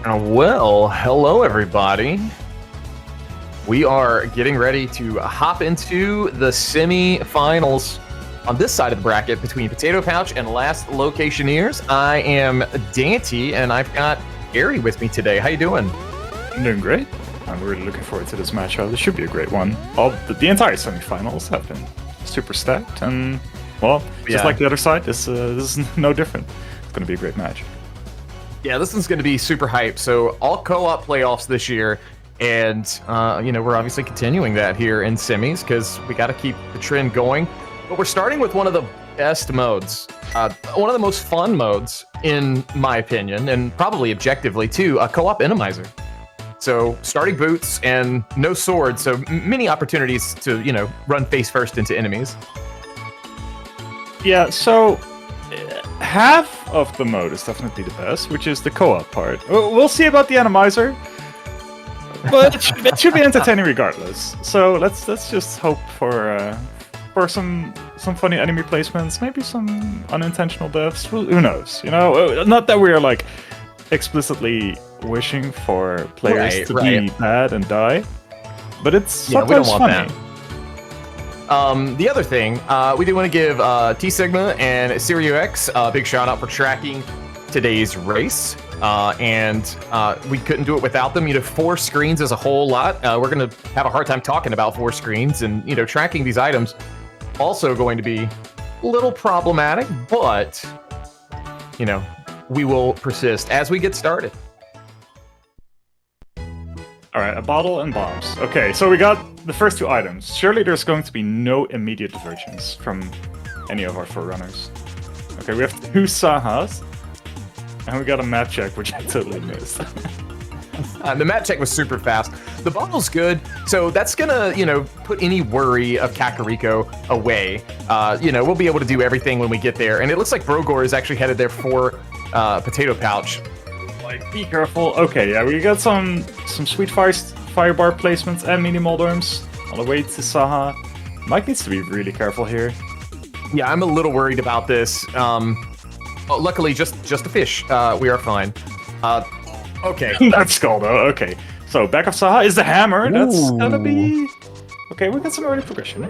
Well, hello everybody. We are getting ready to hop into the semi-finals on this side of the bracket between Potatoepouch and Last Locationeers. I am Dante, and I've got Gary with me today. How you doing? I'm doing great. I'm really looking forward to this matchup. This should be a great one. The entire semifinals have been super stacked, and well, just like the other side, this is no different. It's going to be a great match. Yeah, this one's going to be super hype. So all co-op playoffs this year, and we're obviously continuing that here in semis because we got to keep the trend going. But we're starting with one of the best modes, one of the most fun modes, in my opinion, and probably objectively too, a co-op Randomizer. So starting boots and no sword, so many opportunities to run face first into enemies. Yeah, so half of the mode is definitely the best, which is the co-op part. We'll see about the Randomizer, but it should be entertaining regardless. So let's just hope for some funny enemy placements, maybe some unintentional deaths. Who knows? Not that we're like explicitly wishing for players to be bad and die, but it's sometimes funny. The other thing, we do want to give T Sigma and Serio X a big shout out for tracking today's race. And we couldn't do it without them. 4 screens is a whole lot. We're going to have a hard time talking about 4 screens, and tracking these items also going to be a little problematic, but we will persist as we get started. Alright, a bottle and bombs. Okay, so we got the first 2 items. Surely there's going to be no immediate divergence from any of our forerunners. Okay, we have 2 Sahas, and we got a map check, which I totally missed. The map check was super fast. The bottle's good, so that's gonna, put any worry of Kakariko away. We'll be able to do everything when we get there, and it looks like Brogor is actually headed there for Potatoepouch. Like, be careful. Okay, yeah, we got some sweet firebar placements and mini Moldorms on the way to Saha. Mike needs to be really careful here. Yeah, I'm a little worried about this. Luckily, just a fish. We are fine. Okay. That's skull though. Okay, so back of Saha is the hammer. That's gonna be... Okay, we got some early progression.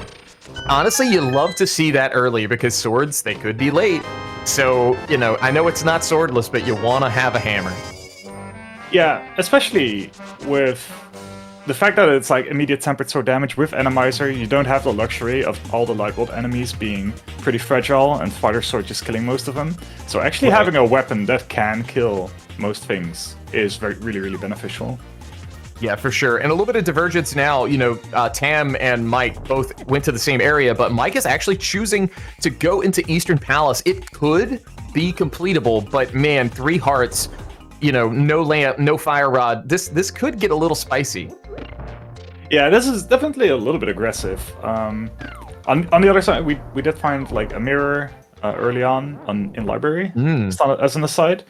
Honestly, you love to see that early because swords, they could be late. So, I know it's not swordless, but you want to have a hammer. Yeah, especially with the fact that it's like immediate tempered sword damage with Randomizer. You don't have the luxury of all the light bolt enemies being pretty fragile and fighter sword just killing most of them. So actually having a weapon that can kill most things is really beneficial. Yeah, for sure. And a little bit of divergence now. Tam and Mike both went to the same area, but Mike is actually choosing to go into Eastern Palace. It could be completable, but man, 3 hearts, no lamp, no fire rod. This could get a little spicy. Yeah, this is definitely a little bit aggressive. On the other side, we did find like a mirror early on in library, as an aside.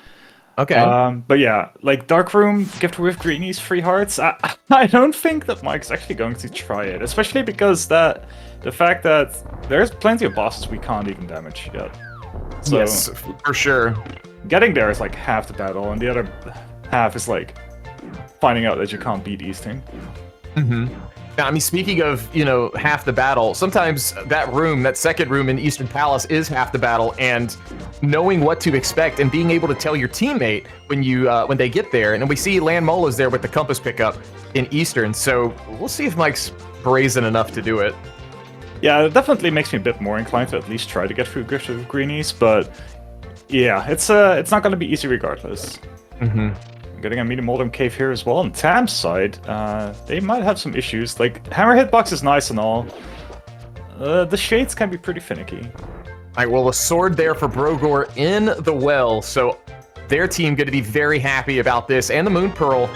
Okay. But yeah, like Dark Room, Gift with Greenies, 3 hearts. I don't think that Mike's actually going to try it, especially because the fact that there's plenty of bosses we can't even damage yet. So yes, for sure. Getting there is like half the battle, and the other half is like finding out that you can't beat Eastern. Now, I mean, speaking of, half the battle, sometimes that second room in Eastern Palace is half the battle, and knowing what to expect and being able to tell your teammate when they get there. And we see Lan Mola's there with the compass pickup in Eastern, so we'll see if Mike's brazen enough to do it. Yeah, it definitely makes me a bit more inclined to at least try to get through Gift with Greenies, but yeah, it's not going to be easy regardless. Getting a medium Moldrum cave here as well. On Tam's side, they might have some issues. Like, hammer hitbox is nice and all. The shades can be pretty finicky. All right, well, a sword there for Brogor in the well, so their team going to be very happy about this, and the Moon Pearl.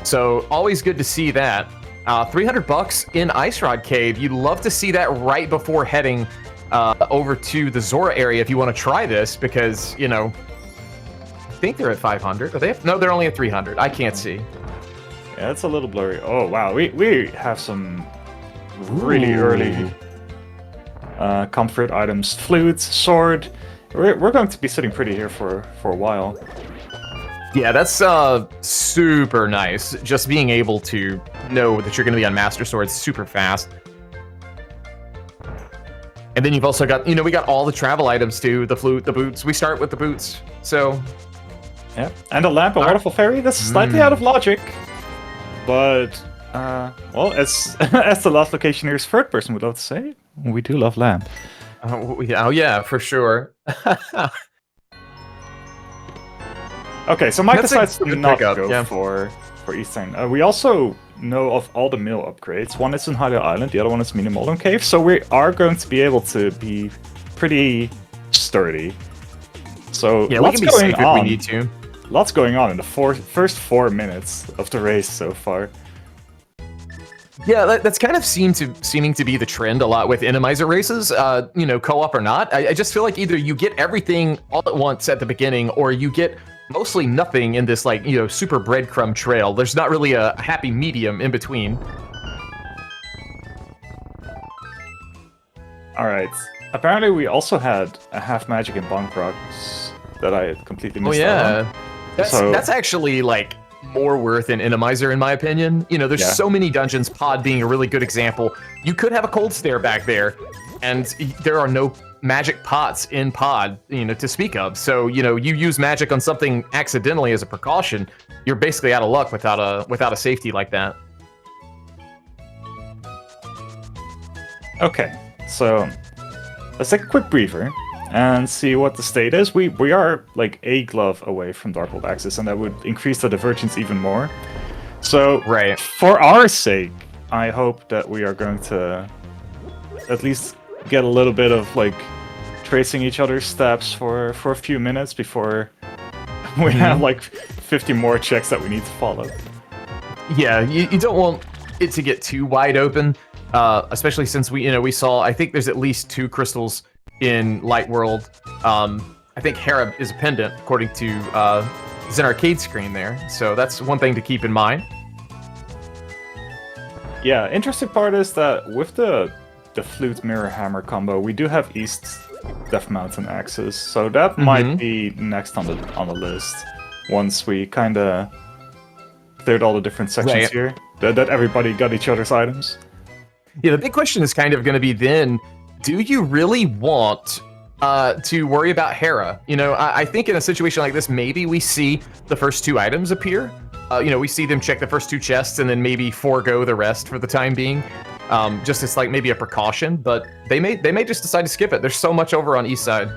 So always good to see that. $300 in Ice Rod Cave. You'd love to see that right before heading over to the Zora area if you want to try this, because I think they're at 500. Are they? No, they're only at 300. I can't see. Yeah, it's a little blurry. Oh wow, we have some really early comfort items: flute, sword. We're going to be sitting pretty here for a while. Yeah, that's super nice. Just being able to know that you're going to be on Master Sword super fast. And then you've also got, we got all the travel items too, the flute, the boots. We start with the boots, so... Yeah, and a lamp, a waterfall fairy. That's slightly out of logic, but well, as as the last Locationeers third person would love to say, we do love lamp. Oh yeah, for sure. Okay, so Mike That's decides a to good not pickup, go yeah. for Eastside. We also know of all the mill upgrades. One is in Hylia Island, the other one is Mini Molten Cave. So we are going to be able to be pretty sturdy. So Yeah, we lots can be going safe on. if we need to. Lots going on in the first 4 minutes of the race so far. Yeah, that's kind of seeming to be the trend a lot with Randomizer races, co-op or not. I just feel like either you get everything all at once at the beginning, or you get mostly nothing in this, like, super breadcrumb trail. There's not really a happy medium in between. Alright. Apparently we also had a half magic in Bonk Rocks that I had completely missed out on. That's actually, like, more worth an Randomizer, in my opinion. There's so many dungeons, Pod being a really good example. You could have a cold stare back there, and there are no magic pots in Pod, to speak of. So, you use magic on something accidentally as a precaution, you're basically out of luck without a safety like that. Okay, so let's take a quick breather and see what the state is. We are like a glove away from Darkhold Axis, and that would increase the divergence even more. So, right, for our sake, I hope that we are going to at least get a little bit of like tracing each other's steps for a few minutes before we have like 50 more checks that we need to follow. Yeah, you don't want it to get too wide open, especially since we saw, I think there's at least 2 crystals in Light World. I think Hera is a pendant, according to Zen Arcade screen there. So that's one thing to keep in mind. Yeah, interesting part is that with the flute mirror hammer combo, we do have East Death Mountain axes, so that might be next on the list once we kind of cleared all the different sections here. That everybody got each other's items. Yeah, the big question is kind of going to be then, do you really want to worry about Hera? I think in a situation like this, maybe we see the first 2 items appear. We see them check the first 2 chests and then maybe forego the rest for the time being. Just as like maybe a precaution, but they may just decide to skip it. There's so much over on East Side.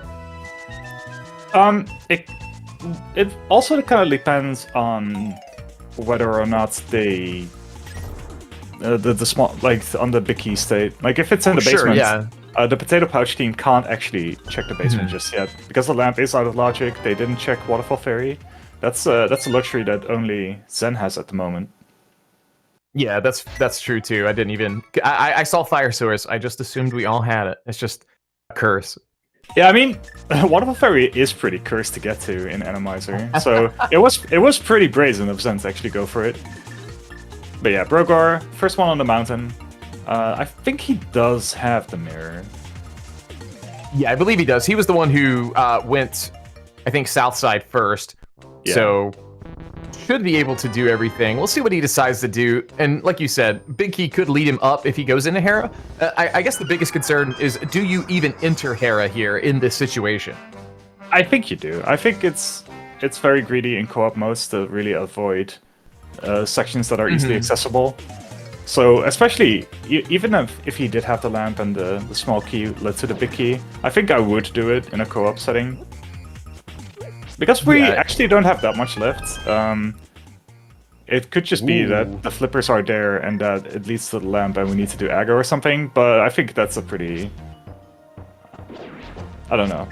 It also kind of depends on whether or not they the small, like on the big key state. Like if it's in the basement, the Potatoepouch team can't actually check the basement just yet because the lamp is out of logic. They didn't check Waterfall Fairy. That's a luxury that only Zen has at the moment. Yeah, that's true too. I didn't even. I saw Fire Source. I just assumed we all had it. It's just a curse. Yeah, I mean, Waterfall Fairy is pretty cursed to get to in Randomizer, so it was pretty brazen of Zen to actually go for it. But yeah, Brogor, first one on the mountain. I think he does have the mirror. Yeah, I believe he does. He was the one who went, I think, south side first. Yeah. So should be able to do everything. We'll see what he decides to do. And like you said, Big Key could lead him up if he goes into Hera. I guess the biggest concern is, do you even enter Hera here in this situation? I think you do. I think it's very greedy in co-op modes to really avoid sections that are easily accessible. So especially, even if he did have the lamp and the small key led to the big key, I think I would do it in a co-op setting. Because we actually don't have that much left. It could just be that the flippers are there and that it leads to the lamp and we need to do aggro or something, but I think that's a pretty... I don't know.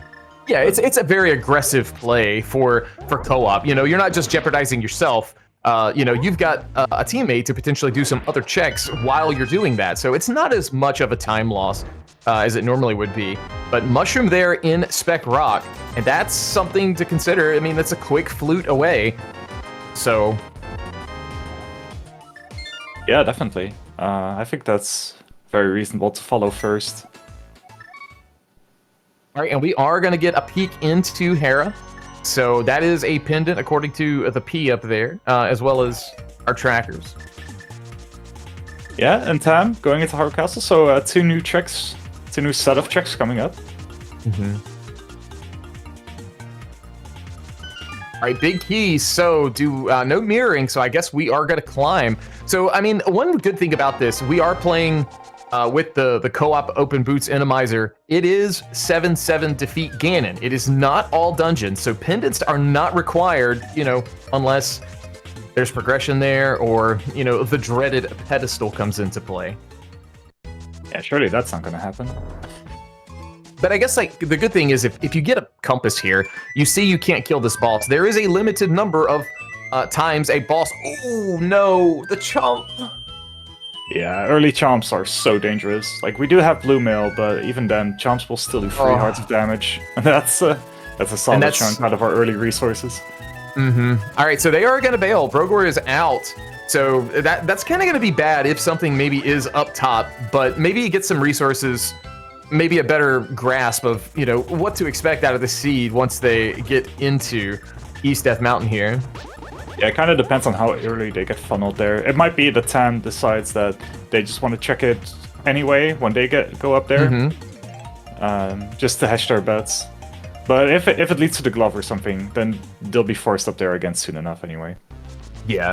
Yeah, it's a very aggressive play for co-op. You're not just jeopardizing yourself. You've got a teammate to potentially do some other checks while you're doing that. So it's not as much of a time loss as it normally would be. But Mushroom there in Spec Rock, and that's something to consider. I mean, that's a quick flute away. So... yeah, definitely. I think that's very reasonable to follow first. All right, and we are going to get a peek into Hera. So that is a pendant according to the P up there, as well as our trackers. Yeah, and Tam going into Hard Castle. So 2 new tricks, 2 new set of tricks coming up. All right, big keys. So no mirroring. So I guess we are going to climb. So I mean, one good thing about this, we are playing with the co-op open boots Randomizer. It is 7-7 defeat Ganon. It is not all dungeons. So pendants are not required, unless there's progression there or, the dreaded pedestal comes into play. Yeah, surely that's not going to happen. But I guess the good thing is if you get a compass here, you see you can't kill this boss. There is a limited number of times a boss. Oh no, the chomp. Yeah, early chomps are so dangerous. Like, we do have blue mail, but even then, chomps will still do 3 hearts of damage. And that's a solid chunk out of our early resources. All right, so they are going to bail. Brogor is out. So that's kind of going to be bad if something maybe is up top, but maybe you get some resources, maybe a better grasp of, what to expect out of the seed once they get into East Death Mountain here. Yeah, it kind of depends on how early they get funneled there. It might be the Tam decides that they just want to check it anyway when they go up there, just to hedge their bets. But if it leads to the glove or something, then they'll be forced up there again soon enough anyway. Yeah,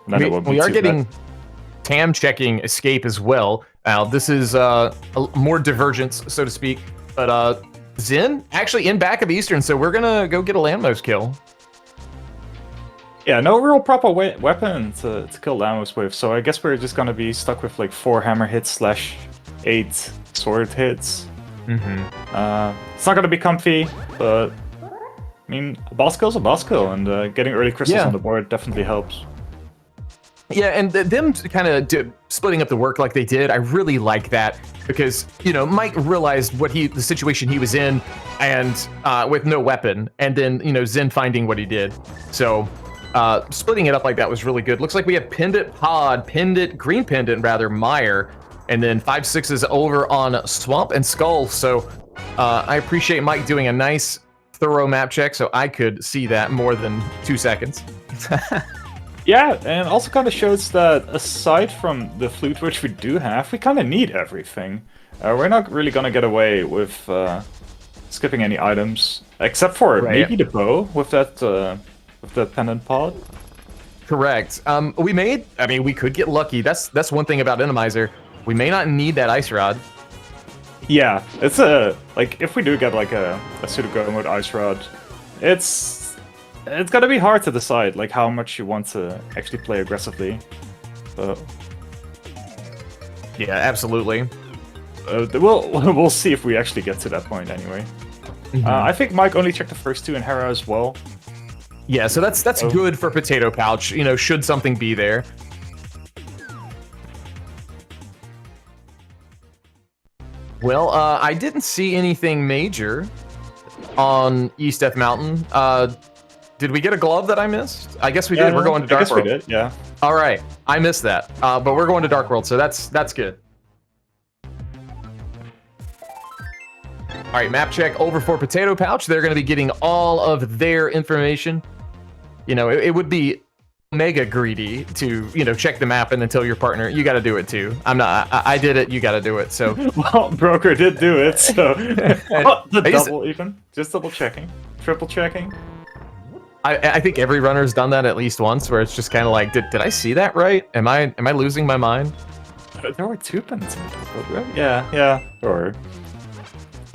then it won't be we are too getting bad. Tam checking escape as well. This is more divergence, so to speak. But Zen actually in back of Eastern, so we're gonna go get a landmost kill. Yeah, no real proper weapon to kill Lamos with, so I guess we're just gonna be stuck with like 4 hammer hits / 8 sword hits. It's not gonna be comfy, but I mean, a boss kill's a boss kill, and getting early crystals on the board definitely helps. Yeah, and them kind of splitting up the work like they did, I really like that because, Mike realized the situation he was in, and with no weapon, and then, Zen finding what he did. So splitting it up like that was really good. Looks like we have green pendant rather, Meyer, and then 5/6s over on Swamp and Skull. So I appreciate Mike doing a nice, thorough map check so I could see that more than 2 seconds. Yeah, and also kind of shows that aside from the flute, which we do have, we kind of need everything. We're not really going to get away with skipping any items, except for maybe the bow with that pendant pod. Correct. We could get lucky. That's one thing about Randomizer. We may not need that ice rod. Yeah, it's if we do get like a pseudo mode ice rod, it's gonna be hard to decide like how much you want to actually play aggressively. Yeah, absolutely. We'll see if we actually get to that point anyway. I think Mike only checked the first 2 in Hera as well. Yeah, so that's good for Potatoepouch, should something be there. Well, I didn't see anything major on East Death Mountain. Did we get a glove that I missed? I guess we did. We're going to Dark World. We did, yeah. All right, I missed that, but we're going to Dark World, so that's good. All right, map check over for Potatoepouch. They're going to be getting all of their information. It would be mega greedy to check the map and then tell your partner you got to do it too. I'm not. I did it. You got to do it. So well, Broker did do it. So just double checking, triple checking. I think every runner's done that at least once, where it's just kind of like, did I see that right? Am I losing my mind? There were 2 pendants in the field, right? Yeah. Sure.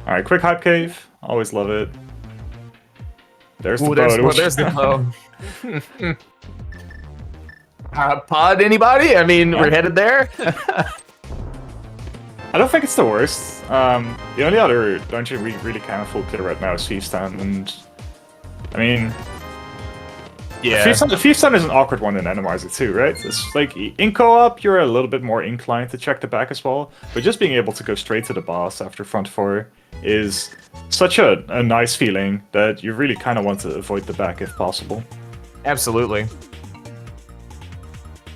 All right, quick hype cave. Always love it. There's the bow. There's the bow. Pod anybody? I mean, we're headed there. I don't think it's the worst. The only other dungeon we really kind of full clear right now is Thief's Town, and I mean, yeah, Thief's Town is an awkward one in Randomizer too, right? It's like in co-op, you're a little bit more inclined to check the back as well, but just being able to go straight to the boss after front 4 is such a nice feeling that you really kind of want to avoid the back if possible. Absolutely.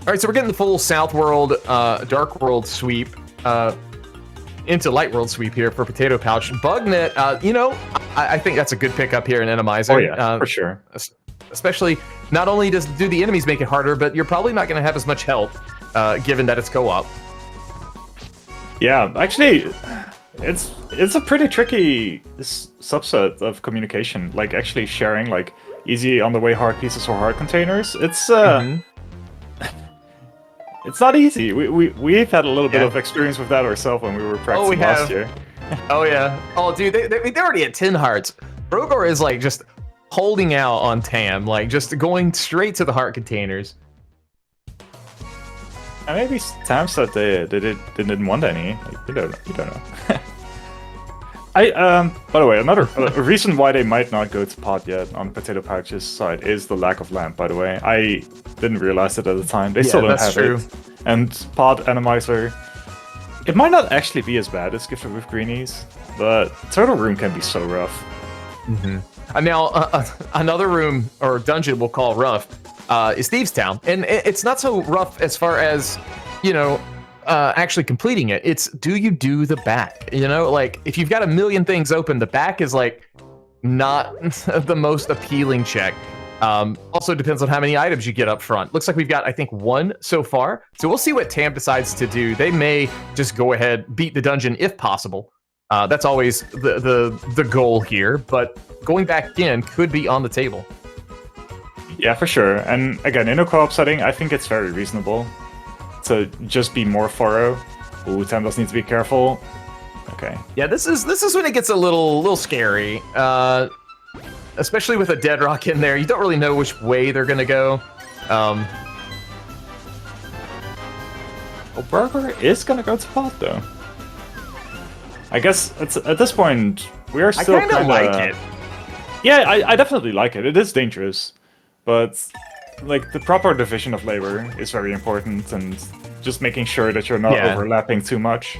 All right, so we're getting the full South World, Dark World sweep into Light World sweep here for Potatoepouch. Bugnet, I think that's a good pickup here in Randomizer. Oh yeah, for sure. Especially, not only do the enemies make it harder, but you're probably not going to have as much help, given that it's co-op. Yeah, actually, it's a pretty tricky subset of communication. Like actually sharing like easy on the way hard pieces or hard containers. It's it's not easy. We've had a little bit of experience with that ourselves when we were practicing last year. Oh yeah. Oh dude, they're already at 10 hearts. Brogor is like just holding out on Tam, like just going straight to the heart containers. And maybe Tam said they didn't want any. Like, you don't know. By the way, a reason why they might not go to pot yet on Potatoepouch's side is the lack of lamp. By the way, I didn't realize it at the time. They still don't have it. And pot Randomizer, it might not actually be as bad as Gifted with Greenies, but Turtle Room can be so rough. And now another room or dungeon we'll call rough is Thieves Town, and it's not so rough as far as, you know, actually completing it. It's, do you do the back? You know, like if you've got a million things open, the back is like not the most appealing check. Also depends on how many items you get up front. Looks like we've got, I think, 1 so far. So we'll see what Tam decides to do. They may just go ahead, beat the dungeon if possible. That's always the goal here, but going back in could be on the table. Yeah, for sure. And again, in a co-op setting, I think it's very reasonable to just be more thorough. Ooh, Tam does need to be careful. Okay. Yeah, this is when it gets a little scary. Especially with a dead rock in there, you don't really know which way they're gonna go. Well, Burger is gonna go to pot though. I guess at this point we are still I kind of like it. Yeah, I definitely like it. It is dangerous, but like the proper division of labor is very important, and just making sure that you're not overlapping too much.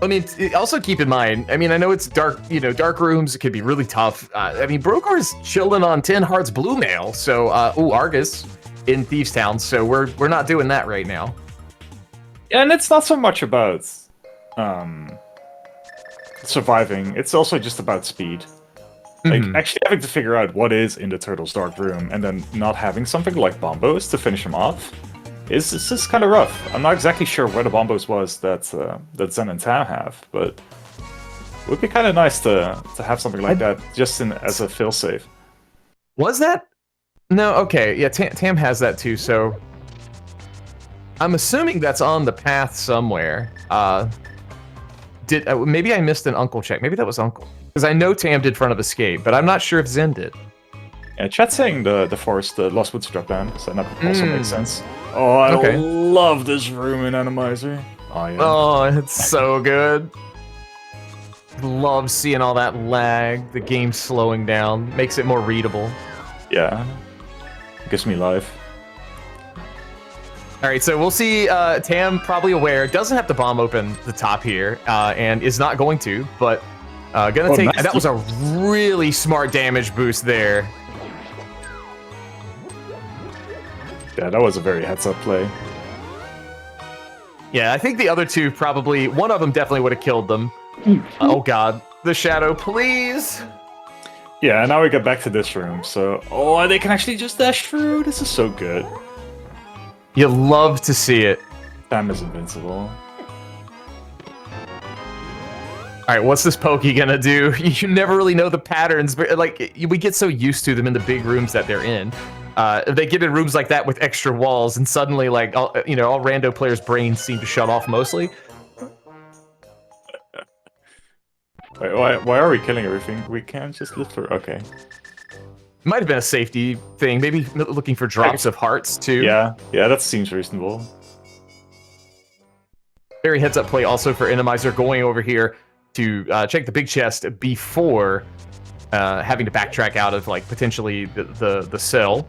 I mean, also keep in mind, I mean, I know it's dark, you know, dark rooms, it could be really tough. I mean, Brogar's chilling on 10 hearts blue mail, so, Argus in Thieves Town, so we're not doing that right now. Yeah, and it's not so much about surviving, it's also just about speed. Like, actually having to figure out what is in the Turtle's dark room, and then not having something like bombos to finish them off. This is kind of rough. I'm not exactly sure where the bombos was that Zen and Tam have, but it would be kind of nice to have something like that just as a failsafe. Was that? No, okay, yeah, Tam has that too, so I'm assuming that's on the path somewhere. Maybe I missed an Uncle check. Maybe that was Uncle, because I know Tam did Front of Escape, but I'm not sure if Zen did. Yeah, chat's saying the forest, the Lost Woods drop down, so that also makes sense. Oh, I love this room in Randomizer. Oh, yeah. Oh, it's so good. Love seeing all that lag, the game slowing down, makes it more readable. Yeah, gives me life. All right, so we'll see. Tam probably aware, doesn't have to bomb open the top here, and is not going to, but gonna take. Nice. That was a really smart damage boost there. Yeah, that was a very heads-up play. Yeah, I think the other two probably, one of them definitely would have killed them. Oh god, the shadow, please! Yeah, and now we get back to this room, so... Oh, they can actually just dash through! This is so good. You love to see it. Tam is invincible. Alright, what's this Pokey gonna do? You never really know the patterns, but like, we get so used to them in the big rooms that they're in. They get in rooms like that with extra walls, and suddenly, like, all rando players' brains seem to shut off mostly. Wait, why are we killing everything? We can't just live through. Okay. Might have been a safety thing. Maybe looking for drops of hearts too. Yeah, that seems reasonable. Very heads-up play also for Randomizer, going over here to check the big chest before having to backtrack out of like potentially the cell.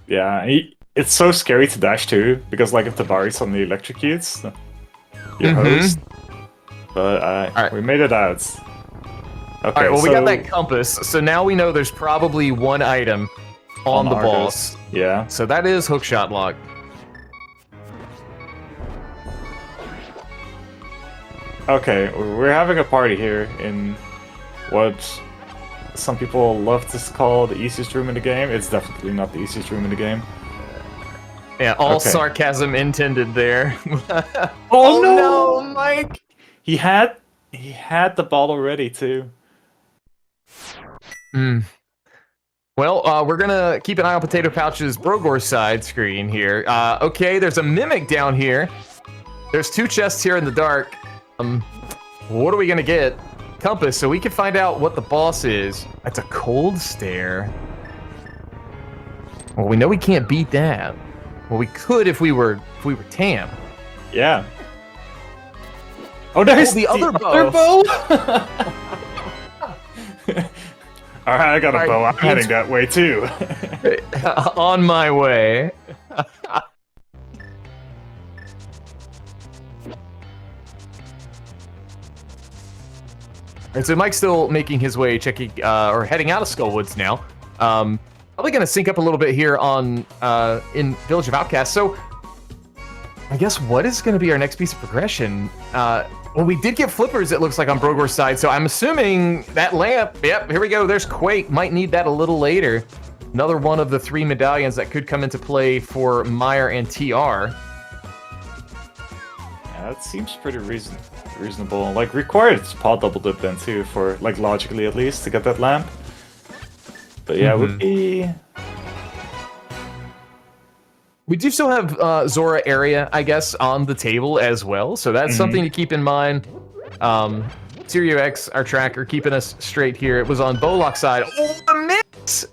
Yeah, it's so scary to dash too, because like if the Bari suddenly electrocutes your host. But we made it out. Okay, Alright, well, we got that compass, so now we know there's probably one item on the boss. Yeah. So that is hookshot lock. Okay, we're having a party here in what some people love to call the easiest room in the game. It's definitely not the easiest room in the game. Yeah, all Okay. sarcasm intended there. Oh, no, Mike! He had the ball already too. Well, we're gonna keep an eye on Potatoepouch's Brogor side screen here. Okay, there's a mimic down here. There's 2 chests here in the dark. What are we gonna get? Compass, so we can find out what the boss is. That's a cold stare. Well, we know we can't beat that. Well, we could if we were Tam. Yeah. Oh, there's the other bow. Other bow? All right, I got a bow. I'm heading that way too. On my way. And so Mike's still making his way, checking or heading out of Skullwoods now. Probably gonna sync up a little bit here on in Village of Outcasts. So I guess what is gonna be our next piece of progression? Well, we did get flippers, it looks like, on Brogor's side, so I'm assuming that lamp, yep, here we go, there's Quake, might need that a little later. Another one of the 3 medallions that could come into play for Meyer and TR. Yeah, that seems pretty reasonable. Like, required spot double dip then too, for, like, logically at least, to get that lamp. But yeah, it would be... We do still have Zora area, I guess, on the table as well, so that's something to keep in mind. Serio X, our tracker, keeping us straight here. It was on Bolok's side. Oh, the mix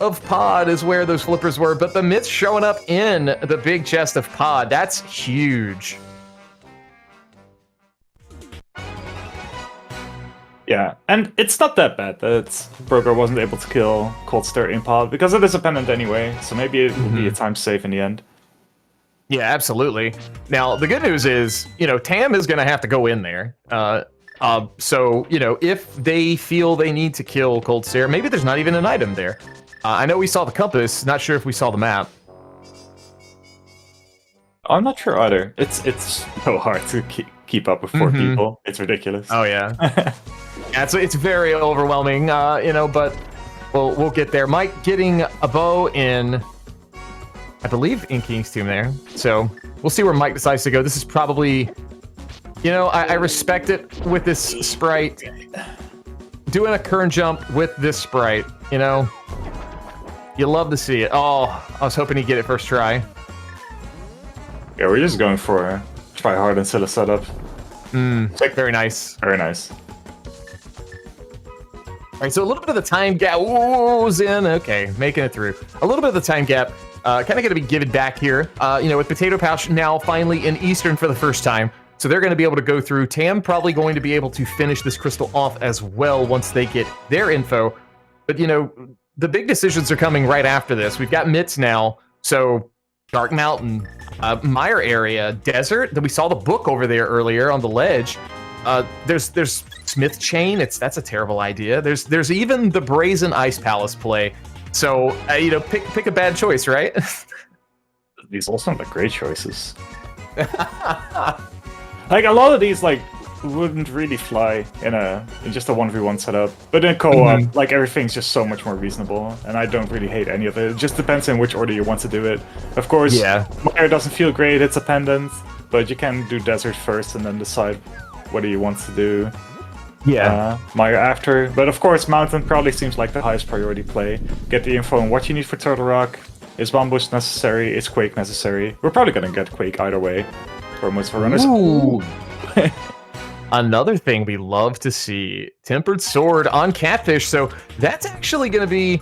of Pod is where those flippers were, but the myths showing up in the big chest of Pod. That's huge. Yeah, and it's not that bad that Brogor wasn't able to kill Cold Stare in Pod, because it is a pendant anyway, so maybe it will be a time save in the end. Yeah, absolutely. Now, the good news is, you know, Tam is going to have to go in there. So, you know, if they feel they need to kill Cold Stare, maybe there's not even an item there. I know we saw the compass, not sure if we saw the map. I'm not sure either. It's so hard to keep up with 4 people. It's ridiculous. Oh, yeah. Yeah, it's very overwhelming, you know, but we'll get there. Mike getting a bow in, I believe, in King's Tomb there. So we'll see where Mike decides to go. This is probably, you know, I respect it with this sprite. Doing a kern jump with this sprite, you know, you love to see it. Oh, I was hoping he'd get it first try. Yeah, we're just going for try hard until a setup. Very nice. Very nice. All right, so a little bit of the time gap. Ooh, Zen. Okay, making it through. A little bit of the time gap. Kind of going to be given back here. You know, with Potatoepouch now finally in Eastern for the first time. So they're going to be able to go through. Tam probably going to be able to finish this crystal off as well once they get their info. But, you know, the big decisions are coming right after this. We've got Mitts now. So Dark Mountain, Meyer area, Desert. Then we saw the book over there earlier on the ledge. There's Smith Chain. That's a terrible idea. There's even the Brazen Ice Palace play. So you know, pick a bad choice, right? These all sound like great choices. Like a lot of these, like wouldn't really fly in just a 1v1 setup, but in co-op, like everything's just so much more reasonable, and I don't really hate any of it. It just depends on which order you want to do it. Of course, yeah, Meyer doesn't feel great. It's a pendant, but you can do Desert first and then decide what do you want to do. Yeah, Meyer after. But of course, Mountain probably seems like the highest priority play. Get the info on what you need for Turtle Rock. Is Bombush necessary? Is Quake necessary? We're probably gonna get Quake either way for most of our runners. Ooh. Another thing we love to see, Tempered Sword on Catfish. So that's actually going to be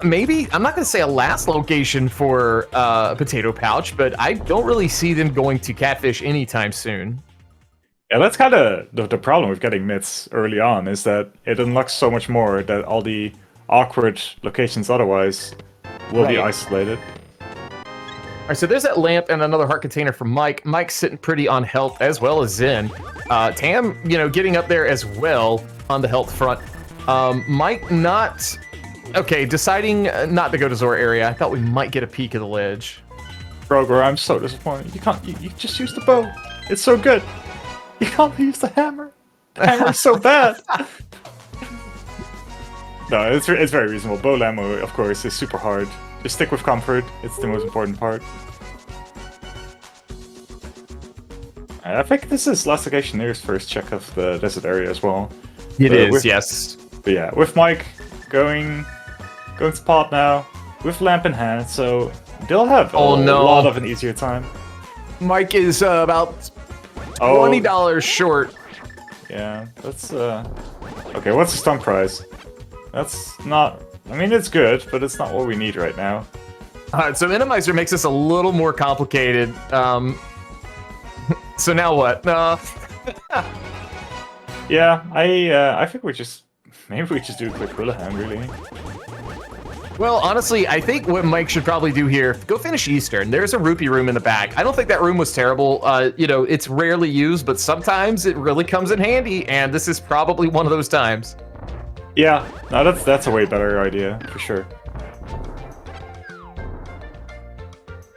maybe, I'm not going to say a last location for Potatoepouch, but I don't really see them going to Catfish anytime soon. Yeah, that's kind of the problem with getting Mitts early on, is that it unlocks so much more that all the awkward locations otherwise will be isolated. All right, so there's that lamp and another heart container for Mike. Mike's sitting pretty on health as well as Zen. Tam, you know, getting up there as well on the health front. Mike not... Okay, deciding not to go to Zora area. I thought we might get a peek of the ledge. Brogor, I'm so disappointed. You can't... You just use the bow. It's so good. You can't use the hammer. The hammer's so bad. No, it's very reasonable. Bow ammo, of course, is super hard. Just stick with comfort. It's the most important part. I think this is Locationeers' first check of the desert area as well. It is, yes. But yeah, with Mike going to pot now, with lamp in hand, so they'll have a lot of an easier time. Mike is about $20 short. Yeah, that's okay. What's the stun prize? That's not. I mean, it's good, but it's not what we need right now. Alright, so Randomizer makes this a little more complicated. So now what? Yeah, I think maybe we just do a quick Houlihan, really. Well, honestly, I think what Mike should probably do here, go finish Eastern. There's a rupee room in the back. I don't think that room was terrible. You know, it's rarely used, but sometimes it really comes in handy, and this is probably one of those times. Yeah, no, that's a way better idea, for sure.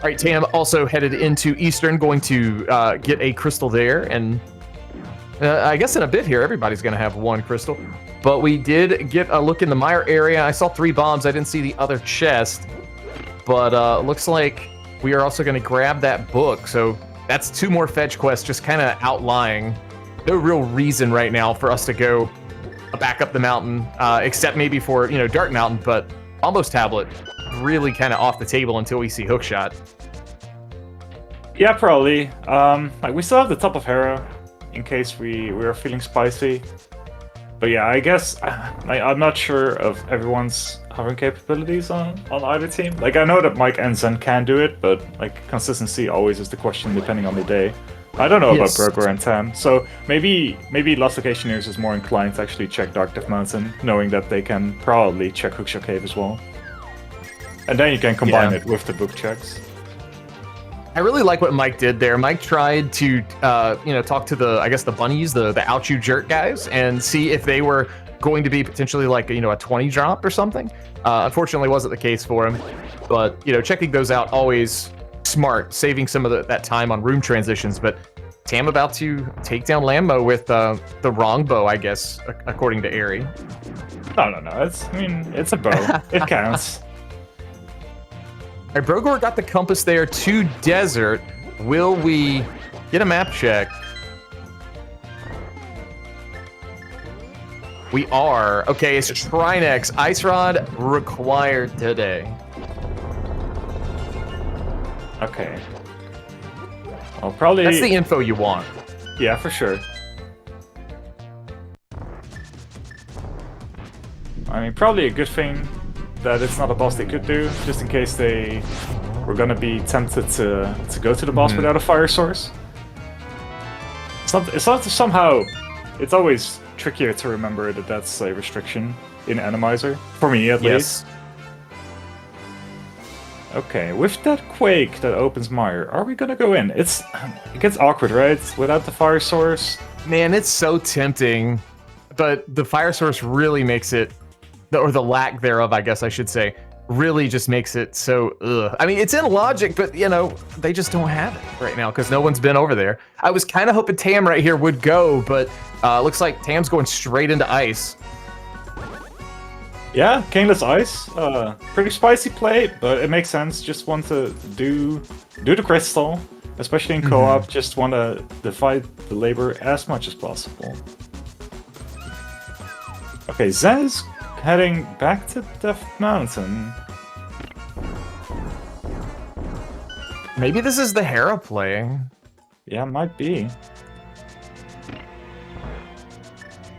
All right, Tam also headed into Eastern, going to get a crystal there, and I guess in a bit here, everybody's going to have one crystal. But we did get a look in the mire area. I saw 3 bombs. I didn't see the other chest, but looks like we are also going to grab that book. So that's 2 more fetch quests, just kind of outlying. No real reason right now for us to go back up the mountain, except maybe for, you know, Dark Mountain, but Almost Tablet really kind of off the table until we see Hookshot. Yeah, probably. Like, we still have the Top of Harrow in case we are feeling spicy. But yeah, I guess I'm not sure of everyone's hovering capabilities on either team. Like, I know that Mike and Zen can do it, but like consistency always is the question depending on the day. I don't know about Broker and Tam, so maybe Lost Locationeers is more inclined to actually check Dark Death Mountain, knowing that they can probably check Hookshot Cave as well. And then you can combine it with the book checks. I really like what Mike did there. Mike tried to, you know, talk to the, I guess, the bunnies, the ouch you jerk guys, and see if they were going to be potentially like, you know, a 20 drop or something. Unfortunately, wasn't the case for him. But, you know, checking those out, always smart, saving some of that time on room transitions. But Tam about to take down Lambo with the wrong bow, I guess, according to Airy. No. It's a bow. It counts. All right, Brogor got the compass there to desert. Will we get a map check? We are. Okay, it's Trinex. Ice Rod required today. Okay. Well, probably... That's the info you want. Yeah, for sure. I mean, probably a good thing that it's not a boss they could do, just in case they were gonna be tempted to go to the boss without a fire source. It's not somehow. It's always trickier to remember that that's a restriction in Randomizer, for me at least. Okay, with that quake that opens mire, are we gonna go in? It gets awkward, right? Without the fire source. Man, it's so tempting, but the fire source really makes it, or the lack thereof, I guess I should say, really just makes it so, ugh. I mean, it's in logic, but, you know, they just don't have it right now because no one's been over there. I was kind of hoping Tam right here would go, but looks like Tam's going straight into ice. Yeah, Caneless Ice. Pretty spicy play, but it makes sense. Just want to do the crystal, especially in co-op. Just want to divide the labor as much as possible. Okay, Zen is heading back to Death Mountain. Maybe this is the Hera play. Yeah, might be.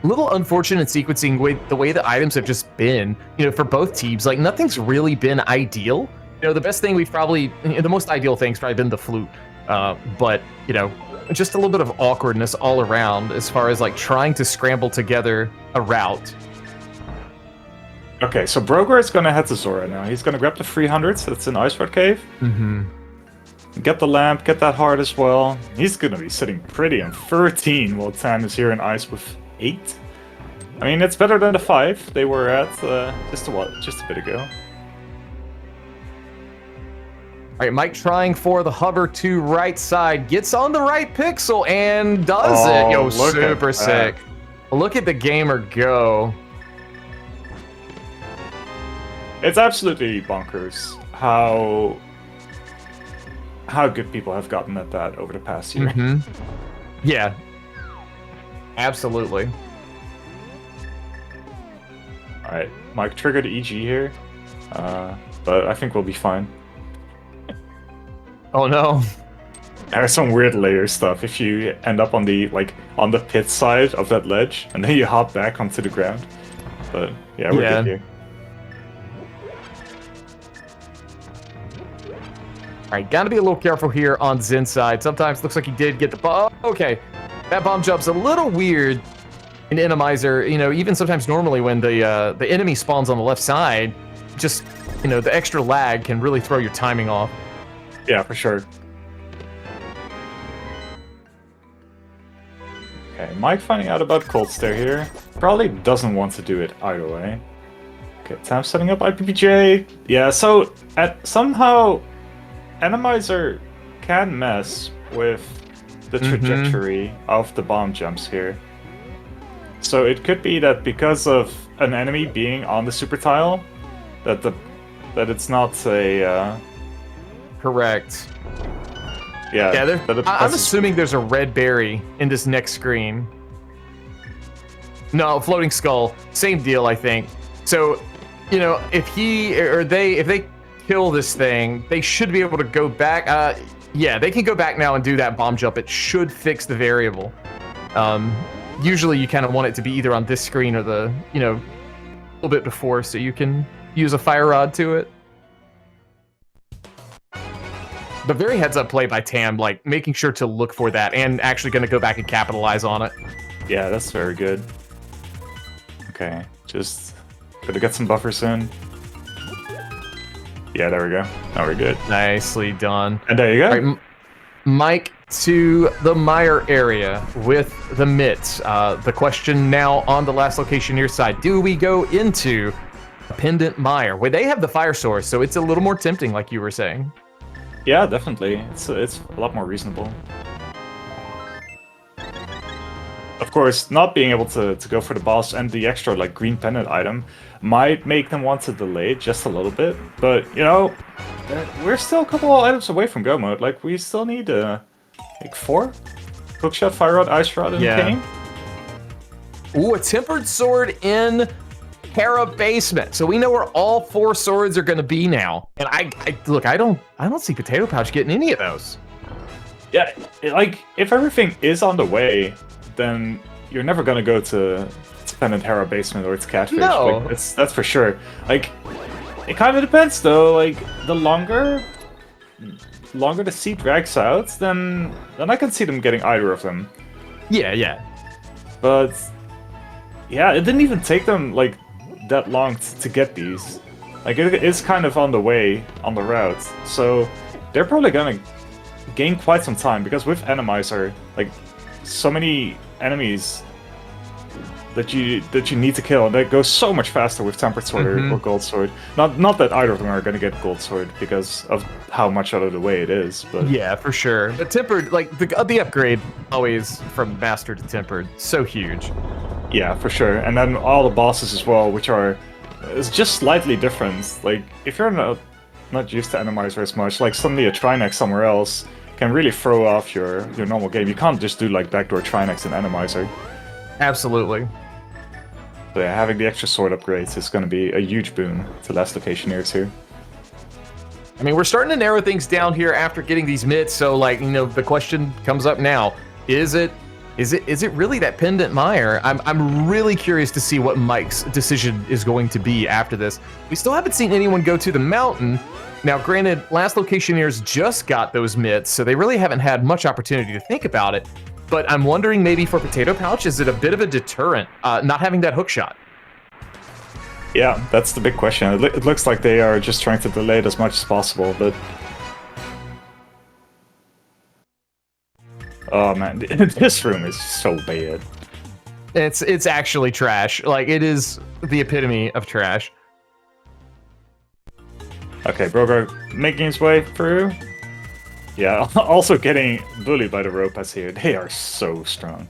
A little unfortunate sequencing the way the items have just been, you know, for both teams. Like, nothing's really been ideal. You know, the best thing the most ideal thing's probably been the flute. But, you know, just a little bit of awkwardness all around as far as, like, trying to scramble together a route. Okay, so Broger is going to head to Zora now. He's going to grab the 300s. That's in Ice Rod Cave. Get the lamp, get that heart as well. He's going to be sitting pretty on 13 while Tam is here in ice with 8. I mean, it's better than the 5 they were at just a bit ago. All All right, Mike trying for the hover to right side, gets on the right pixel and does it. Yo, super sick. Look at the gamer go. It's absolutely bonkers how good people have gotten at that over the past year. Yeah, absolutely. All right, Mike triggered EG here, but I think we'll be fine. Oh no. There's some weird layer stuff if you end up on the pit side of that ledge and then you hop back onto the ground. But yeah, we're good here. Alright, gotta be a little careful here on Zin's side. Sometimes looks like he did get the bomb. Okay, that bomb jump's a little weird in Randomizer. You know, even sometimes normally when the enemy spawns on the left side, just, you know, the extra lag can really throw your timing off. Yeah, for sure. Okay, Mike finding out about Cold Stare here. Probably doesn't want to do it either way. Okay, Tam setting up IPPJ. Yeah, so somehow Randomizer can mess with the trajectory of the bomb jumps here. So it could be that because of an enemy being on the super tile, that it's not a Correct. Yeah, I'm assuming there's a red berry in this next screen. No, floating skull. Same deal, I think. So, you know, if they kill this thing, they should be able to go back. Yeah, they can go back now and do that bomb jump. It should fix the variable. Usually you kind of want it to be either on this screen or the, you know, a little bit before, so you can use a fire rod to it. But very heads-up play by Tam, like, making sure to look for that and actually going to go back and capitalize on it. Yeah, that's very good. Okay, just gotta get some buffers in. Yeah, there we go. Now we're good. Nicely done. And there you go. All right, Mike to the mire area with the mitts. The question now on the last Locationeers side, do we go into a pendant mire where they have the fire source, so it's a little more tempting, like you were saying? Yeah, definitely. It's a lot more reasonable. Of course, not being able to go for the boss and the extra like green pendant item might make them want to delay just a little bit, but you know, we're still a couple of items away from go mode. Like we still need like 4 hookshot, fire rod, ice rod, and cane. Ooh, a tempered sword in Terra basement. So we know where all 4 swords are going to be now. And I look, I don't see Potatoepouch getting any of those. Yeah, like if everything is on the way, then you're never going to go to Pendant Terra basement or its catfish. No, like, that's for sure. Like it kind of depends though. Like the longer the sea drags out, then I can see them getting either of them. Yeah. But yeah, it didn't even take them like that long to get these. Like it is kind of on the way, on the route. So they're probably gonna gain quite some time because with Randomizer, like so many enemies that you need to kill, and that goes so much faster with Tempered Sword or Gold Sword. Not that either of them are gonna get Gold Sword because of how much out of the way it is, but yeah, for sure. But Tempered, like the upgrade always from Master to Tempered, so huge. Yeah, for sure. And then all the bosses as well, which are it's just slightly different. Like if you're not used to Randomizer as much, like suddenly a Trinex somewhere else can really throw off your normal game. You can't just do like backdoor Trinex in Randomizer. Absolutely. So yeah, having the extra sword upgrades is going to be a huge boon to last Locationeers here. I mean, we're starting to narrow things down here after getting these mitts, so like, you know, the question comes up now. Is it really that pendant mire? I'm really curious to see what Mike's decision is going to be after this. We still haven't seen anyone go to the mountain. Now, granted, last Locationeers just got those mitts, so they really haven't had much opportunity to think about it. But I'm wondering maybe for Potatoepouch, is it a bit of a deterrent not having that hookshot? Yeah, that's the big question. It looks like they are just trying to delay it as much as possible, but oh man, this room is so bad. It's actually trash. Like, it is the epitome of trash. Okay, Brogar making his way through. Yeah, also getting bullied by the Ropas here. They are so strong.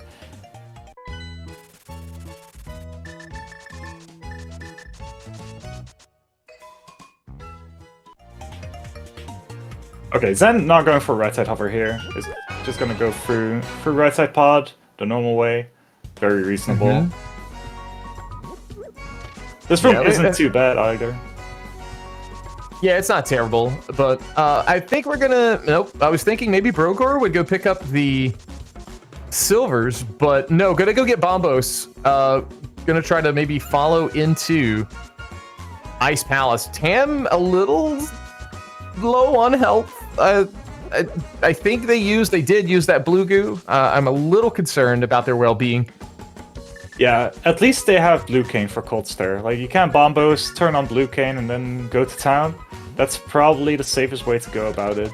Okay, Zen not going for right side hover here. Is just gonna go through right side pod the normal way. Very reasonable. This room isn't too bad either. Yeah, it's not terrible, but I think we're gonna... Nope, I was thinking maybe Brogor would go pick up the silvers, but no, gonna go get Bombos. Gonna try to maybe follow into Ice Palace. Tam a little low on health. I think they did use that blue goo. I'm a little concerned about their well-being. Yeah, at least they have Blue Cane for Cold Stare. Like, you can't Bombos, turn on Blue Cane, and then go to town. That's probably the safest way to go about it.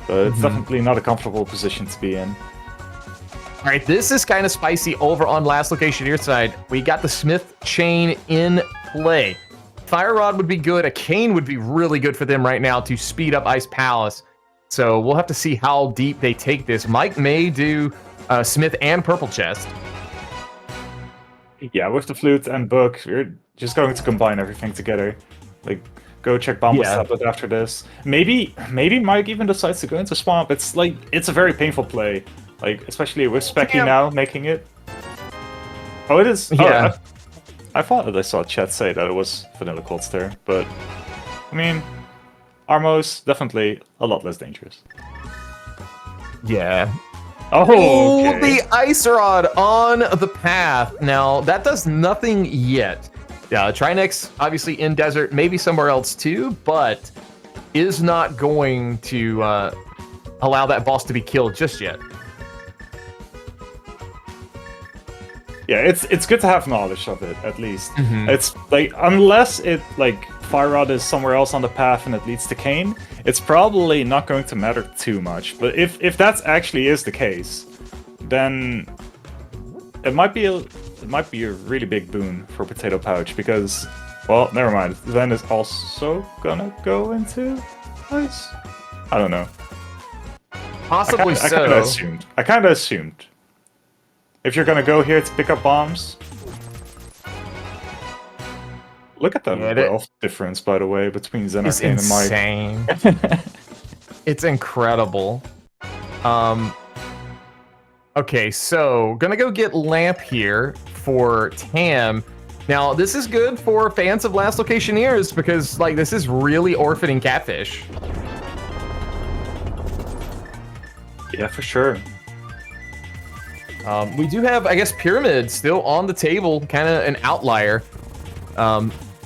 But it's definitely not a comfortable position to be in. All right, this is kind of spicy over on last Locationeer side. We got the Smith chain in play. Fire Rod would be good. A Cane would be really good for them right now to speed up Ice Palace. So we'll have to see how deep they take this. Mike may do Smith and Purple Chest. Yeah, with the flute and book, you're just going to combine everything together. Like, go check Bombos tablet after this. Maybe Mike even decides to go into Swamp. It's like, it's a very painful play. Like, especially with Specky now making it. Oh, it is? Yeah. Oh, I thought that I saw chat say that it was Vanilla Cold Stare, but I mean, Armos definitely a lot less dangerous. Yeah. Oh, okay. The Ice Rod on the path. Now, that does nothing yet. Trinex, obviously in desert, maybe somewhere else too, but is not going to allow that boss to be killed just yet. Yeah, it's good to have knowledge of it, at least. It's like, unless it, like, Fire Rod is somewhere else on the path and it leads to Cane, it's probably not going to matter too much. But if that actually is the case, then it might be a really big boon for Potatoepouch, because, well, never mind. Zen is also gonna go into Ice? I don't know. Possibly so. I kinda assumed. If you're gonna go here to pick up bombs... Look at the wealth difference, by the way, between Zen Arcane and Mike. It's insane. It's incredible. Okay, so gonna go get Lamp here for Tam. Now, this is good for fans of Last Locationeers because, like, this is really orphaning Catfish. Yeah, for sure. We do have, I guess, Pyramid still on the table, kind of an outlier.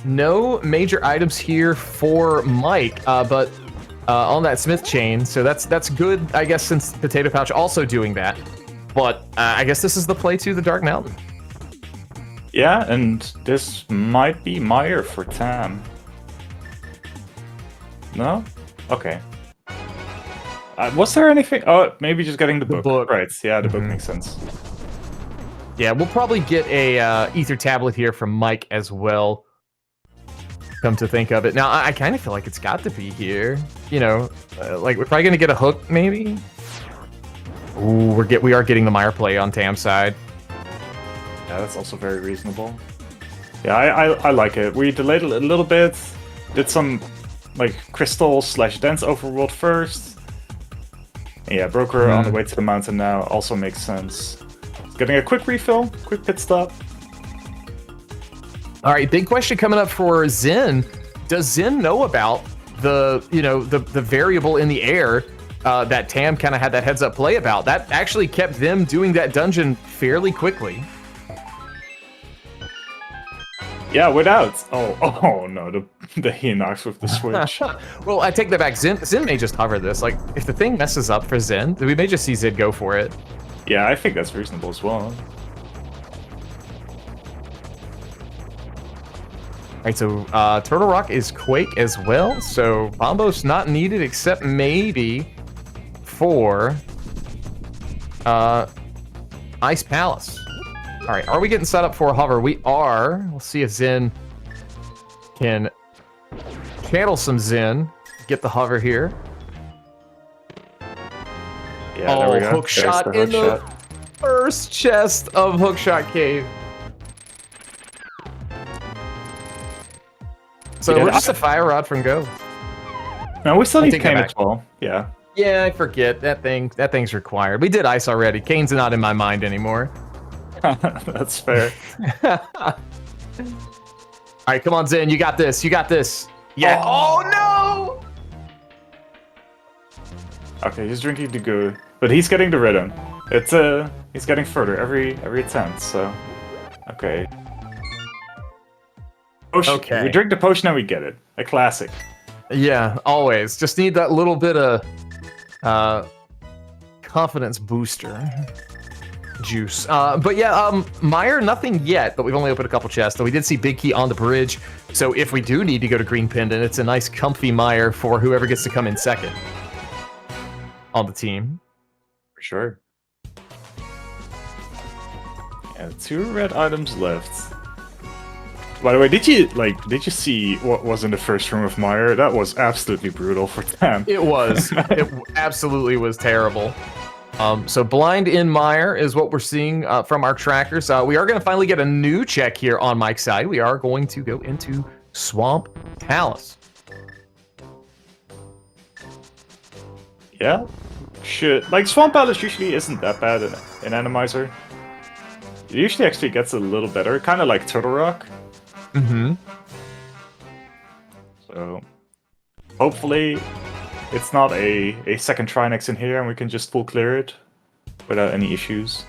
No major items here for Mike, but on that Smith chain, so that's good, I guess, since Potatoepouch also doing that. But I guess this is the play to the Dark Mountain. Yeah, and this might be Meyer for Tam. No? Okay. Was there anything? Oh, maybe just getting the book. Right, yeah, the book makes sense. Yeah, we'll probably get a Ether tablet here from Mike as well. Come to think of it. Now, I kind of feel like it's got to be here. You know, like, we're probably going to get a hook, maybe? Ooh, we are getting the Meyer play on Tam's side. Yeah, that's also very reasonable. Yeah, I like it. We delayed it a little bit. Did some, like, crystal/dense overworld first. Yeah, Broker on the way to the mountain now also makes sense. Getting a quick refill, quick pit stop. All right, big question coming up for Zen. Does Zen know about the, you know, the variable in the air that Tam kind of had that heads up play about? That actually kept them doing that dungeon fairly quickly. Yeah, without. Oh no, the Hinox with the switch. Well, I take that back. Zen may just hover this. Like, if the thing messes up for Zen, we may just see Zid go for it. Yeah, I think that's reasonable as well. Alright, so Turtle Rock is Quake as well, so Bombos not needed except maybe for Ice Palace. Alright, are we getting set up for a hover? We are. We'll see if Zen can channel some Zen. Get the hover here. Yeah, there we go. Hook shot in the first chest of Hookshot Cave. So we're just a fire rod from go. No, we still need Kane as well. Yeah. Yeah, I forget that thing. That thing's required. We did ice already. Kane's not in my mind anymore. That's fair. All right, come on, Zen. You got this. You got this. Yeah. Oh no! Okay, he's drinking the goo, but he's getting the rhythm. It's he's getting further every attempt. So, okay. Potion. Okay. We drink the potion and we get it. A classic. Yeah, always. Just need that little bit of confidence booster juice. But yeah, Meyer, nothing yet, but we've only opened a couple chests. So we did see Big Key on the bridge. So if we do need to go to Green Pendant, it's a nice comfy Meyer for whoever gets to come in second on the team. For sure. Yeah, 2 red items left. By the way, did you see what was in the first room of Meyer? That was absolutely brutal for Tam. It was. It absolutely was terrible. So blind in Meyer is what we're seeing from our trackers. We are going to finally get a new check here on Mike's side. We are going to go into Swamp Palace. Yeah, like Swamp Palace usually isn't that bad in Randomizer. It usually actually gets a little better, kind of like Turtle Rock. Mm-hmm. So hopefully it's not a second Trinex in here and we can just full clear it without any issues.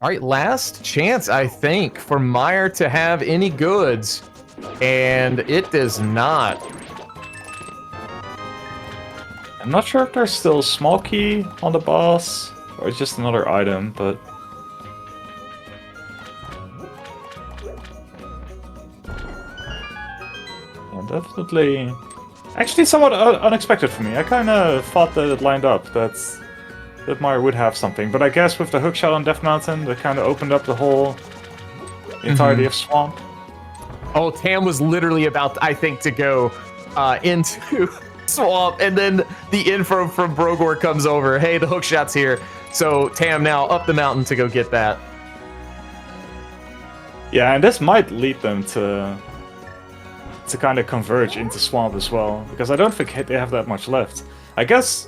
All right, last chance, I think, for Meyer to have any goods, and it does not. I'm not sure if there's still small key on the boss or it's just another item, but definitely. Actually, somewhat unexpected for me. I kind of thought that it lined up that Meyer would have something, but I guess with the hookshot on Death Mountain, that kind of opened up the whole entirety of Swamp. Oh, Tam was literally about, I think, to go into Swamp, and then the info from Brogor comes over. Hey, the hookshot's here. So Tam now up the mountain to go get that. Yeah, and this might lead them to kind of converge into Swamp as well, because I don't think they have that much left. I guess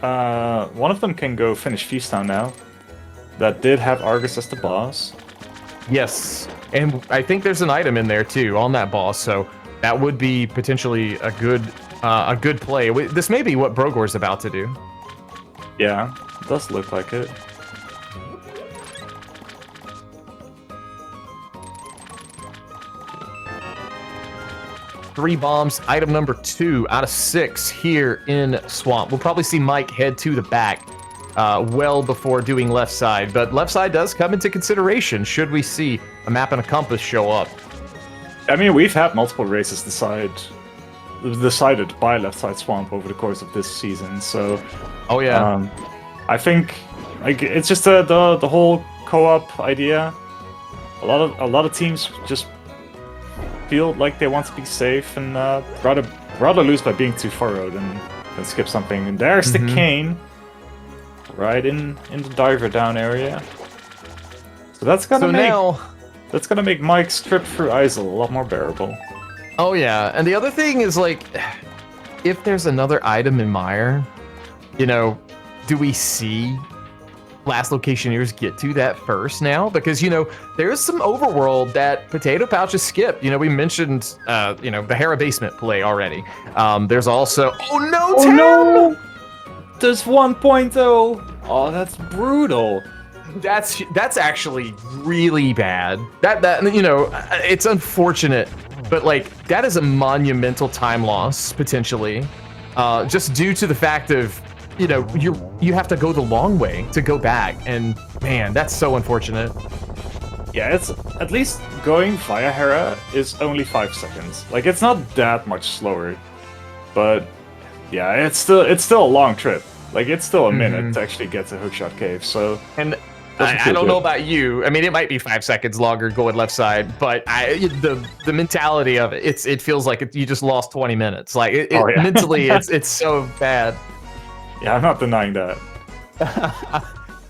one of them can go finish Feast Town now. That did have Argus as the boss. Yes, and I think there's an item in there too on that boss, so that would be potentially a good play. This may be what Brogor's about to do. Yeah, it does look like it. Three bombs, item number 2 out of 6 here in Swamp. We'll probably see Mike head to the back well before doing left side, but left side does come into consideration should we see a map and a compass show up. I mean, we've had multiple races decided by left side Swamp over the course of this season, so oh yeah, I think like it's just the whole co-op idea. A lot of teams just feel like they want to be safe and rather lose by being too furrowed and skip something. And there's the cane, right in the diver down area. So that's gonna make Mike's trip through Isle a lot more bearable. Oh yeah, and the other thing is like, if there's another item in Meyer, you know, do we see Last Locationeers get to that first now? Because, you know, there's some overworld that Potatoepouch has skipped. You know, we mentioned, you know, the Hera basement play already. There's also, oh no, Tam! No! There's 1.0. Oh, that's brutal. That's actually really bad. That you know, it's unfortunate, but like that is a monumental time loss potentially, just due to the fact of, you know, you have to go the long way to go back, and man, that's so unfortunate. Yeah, it's at least going via Hera is only 5 seconds. Like, it's not that much slower, but yeah, it's still a long trip. Like, it's still a minute to actually get to Hookshot Cave. So, and I don't know about you. I mean, it might be 5 seconds longer going left side, but the mentality of it, it feels like you just lost 20 minutes. Like mentally, it's so bad. Yeah, I'm not denying that.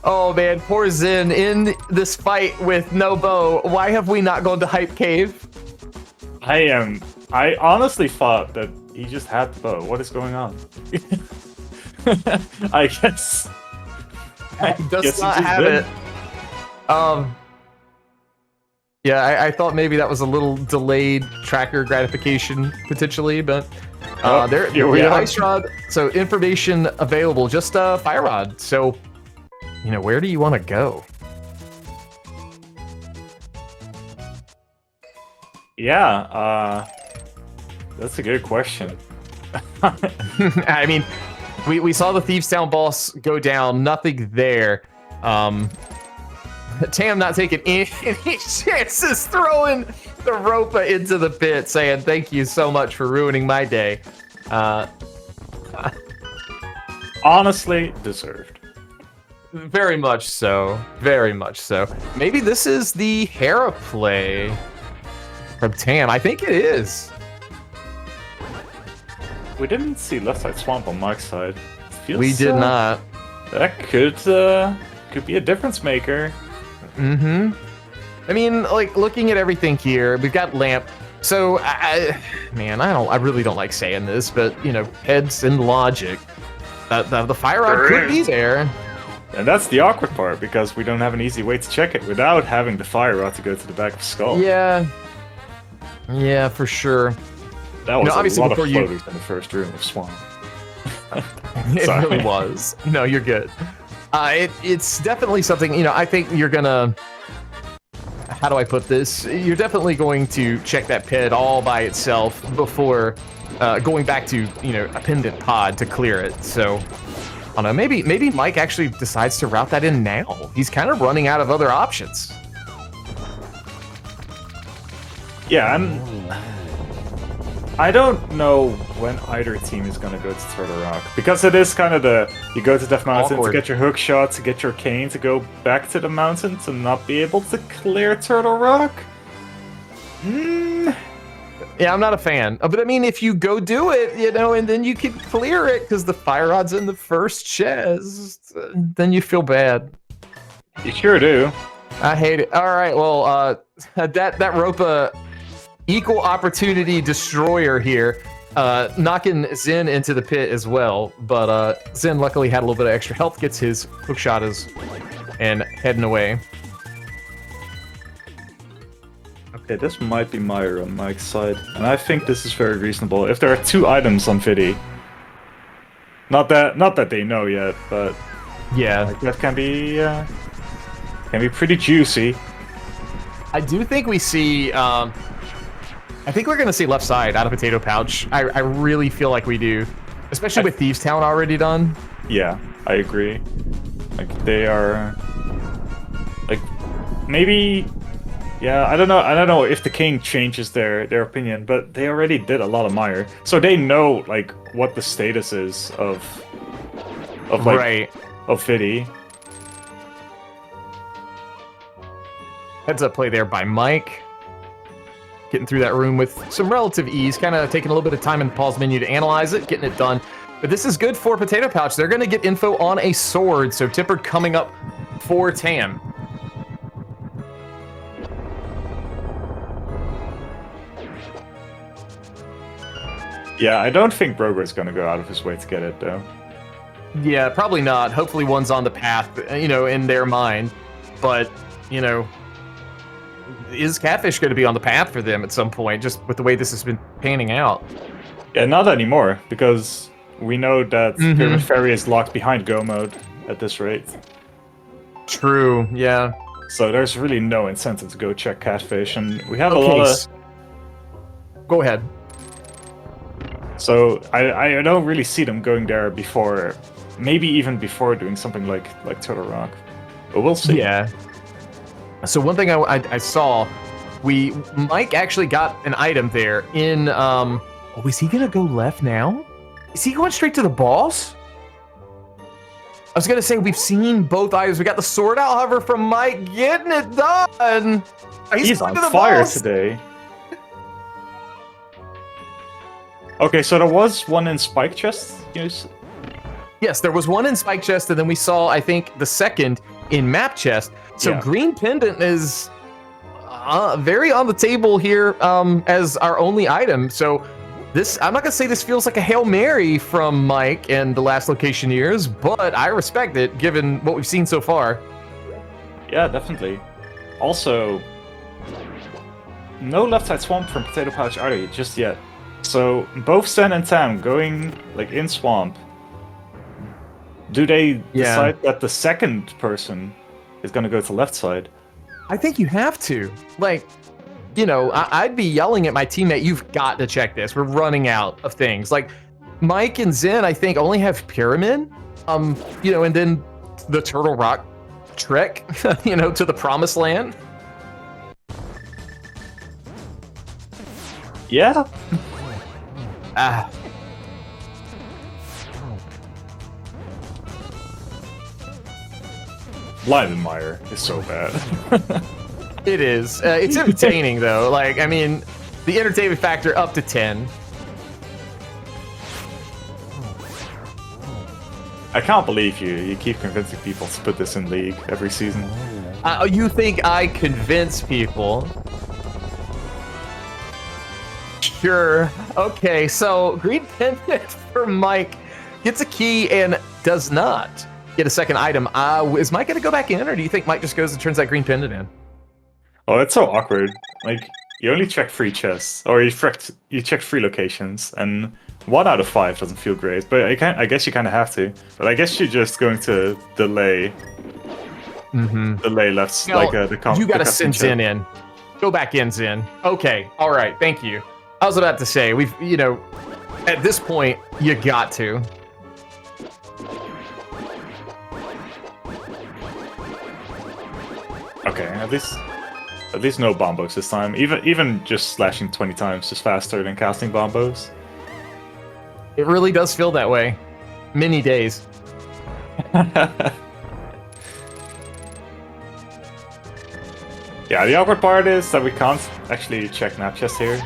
Oh man, poor Zen in this fight with no bow. Why have we not gone to Hype Cave? I honestly thought that he just had the bow. What is going on? I guess. He does not have it. Yeah, I thought maybe that was a little delayed tracker gratification potentially, but ice rod. So information available, just fire rod. So, where do you want to go? Yeah, that's a good question. I mean, we saw the Thieves Town boss go down, nothing there. Tam not taking any chances, throwing the Ropa into the pit, saying thank you so much for ruining my day. Honestly, deserved. Very much so. Very much so. Maybe this is the Hera play from Tam. I think it is. We didn't see left side swamp on Mike's side. We did not. That could be a difference maker. Mm-hmm. I mean, like, looking at everything here, we've got Lamp. So, I really don't like saying this, but, heads and logic. The fire rod could be there. And that's the awkward part, because we don't have an easy way to check it without having the fire rod to go to the back of the skull. Yeah. Yeah, for sure. That was a lot of floaters in the first room of Swamp. It really was. No, you're good. It's definitely something, I think you're gonna... How do I put this? You're definitely going to check that pit all by itself before going back to, a pendant pod to clear it. So, I don't know, maybe Mike actually decides to route that in now. He's kind of running out of other options. Yeah, I don't know when either team is going to go to Turtle Rock, because it is kind of you go to Death Mountain to get your hook shot, to get your cane, to go back to the mountain, to not be able to clear Turtle Rock. Yeah, I'm not a fan. But I mean, if you go do it, and then you can clear it because the fire rod's in the first chest, then you feel bad. You sure do. I hate it. All right, well, that Ropa equal opportunity destroyer here, knocking Zen into the pit as well. But Zen luckily had a little bit of extra health, gets his hook shot and heading away. Okay, this might be Meyer on Mike's side, and I think this is very reasonable. If there are 2 items on Vidi, not that they know yet, but yeah, that can be pretty juicy. I do think we see. I think we're gonna see left side out of Potatoepouch. I really feel like we do, especially with Thieves Town already done. Yeah, I agree. Like they are, like maybe. Yeah, I don't know if the king changes their opinion, but they already did a lot of Meyer, so they know like what the status is of Vidi. Heads up play there by Mike. Getting through that room with some relative ease, kind of taking a little bit of time in the pause menu to analyze it, getting it done. But this is good for Potatoepouch. They're going to get info on a sword, so Tippered coming up for Tam. Yeah, I don't think Broger's going to go out of his way to get it, though. Yeah, probably not. Hopefully one's on the path, in their mind. But, is Catfish going to be on the path for them at some point, just with the way this has been panning out? Yeah, not anymore, because we know that Pyramid Ferry is locked behind Go mode at this rate. True, yeah. So there's really no incentive to go check Catfish, and we have a lot of... Go ahead. So I don't really see them going there before, maybe even before doing something like Turtle Rock. But we'll see. Yeah. So one thing I saw, Mike actually got an item there in, is he gonna go left now? Is he going straight to the boss? I was gonna say we've seen both items. We got the sword out, however, from Mike getting it done. He's on fire today. Okay, so there was one in Spike Chest. Yes, there was one in Spike Chest, and then we saw, I think, the second in Map Chest. So Green Pendant is very on the table here as our only item. So this, I'm not gonna say this feels like a Hail Mary from Mike and the last Locationeers, but I respect it given what we've seen so far. Yeah, definitely. Also, no left side swamp from Potatoepouch either just yet. So both Sen and Tam going like in swamp. Do they decide that the second person is gonna go to left side? I think you have to. Like, you know, I'd be yelling at my teammate, you've got to check this. We're running out of things. Like, Mike and Zen, I think, only have Pyramid. You know, and then the Turtle Rock trek, you know, to the Promised Land. Yeah. Blindenmeyer is so bad. It is. It's entertaining, though. Like, I mean, the entertainment factor up to 10. I can't believe you keep convincing people to put this in League every season. You think I convince people? Sure. Okay, so Green Pendant for Mike gets a key and does not get a second item. Is Mike going to go back in, or do you think Mike just goes and turns that Green Pendant in? Oh, it's so awkward. Like, you only check 3 chests, or you check 3 locations, and 1 out of 5 doesn't feel great. But I guess you kind of have to. But I guess you're just going to delay. Delay left, like the You got to send Zen in. Go back in, Zen. Okay. All right. Thank you. I was about to say, we've, you know, at this point, you got to. Okay, at least no bombos this time. Even just slashing 20 times is faster than casting bombos. It really does feel that way. Many days. Yeah, the awkward part is that we can't actually check map chest here.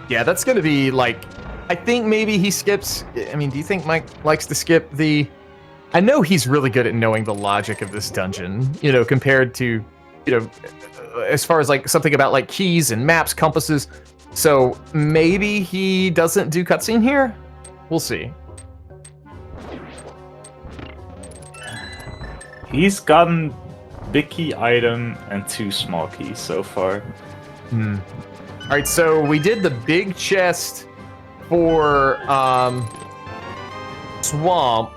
Yeah, that's going to be like, I think maybe he skips. I mean, do you think Mike likes to skip the... I know he's really good at knowing the logic of this dungeon, you know, compared to, you know, as far as like something about like keys and maps, compasses. So maybe he doesn't do cutscene here? We'll see. He's gotten big key item and 2 small keys so far. All right, so we did the big chest for Swamp.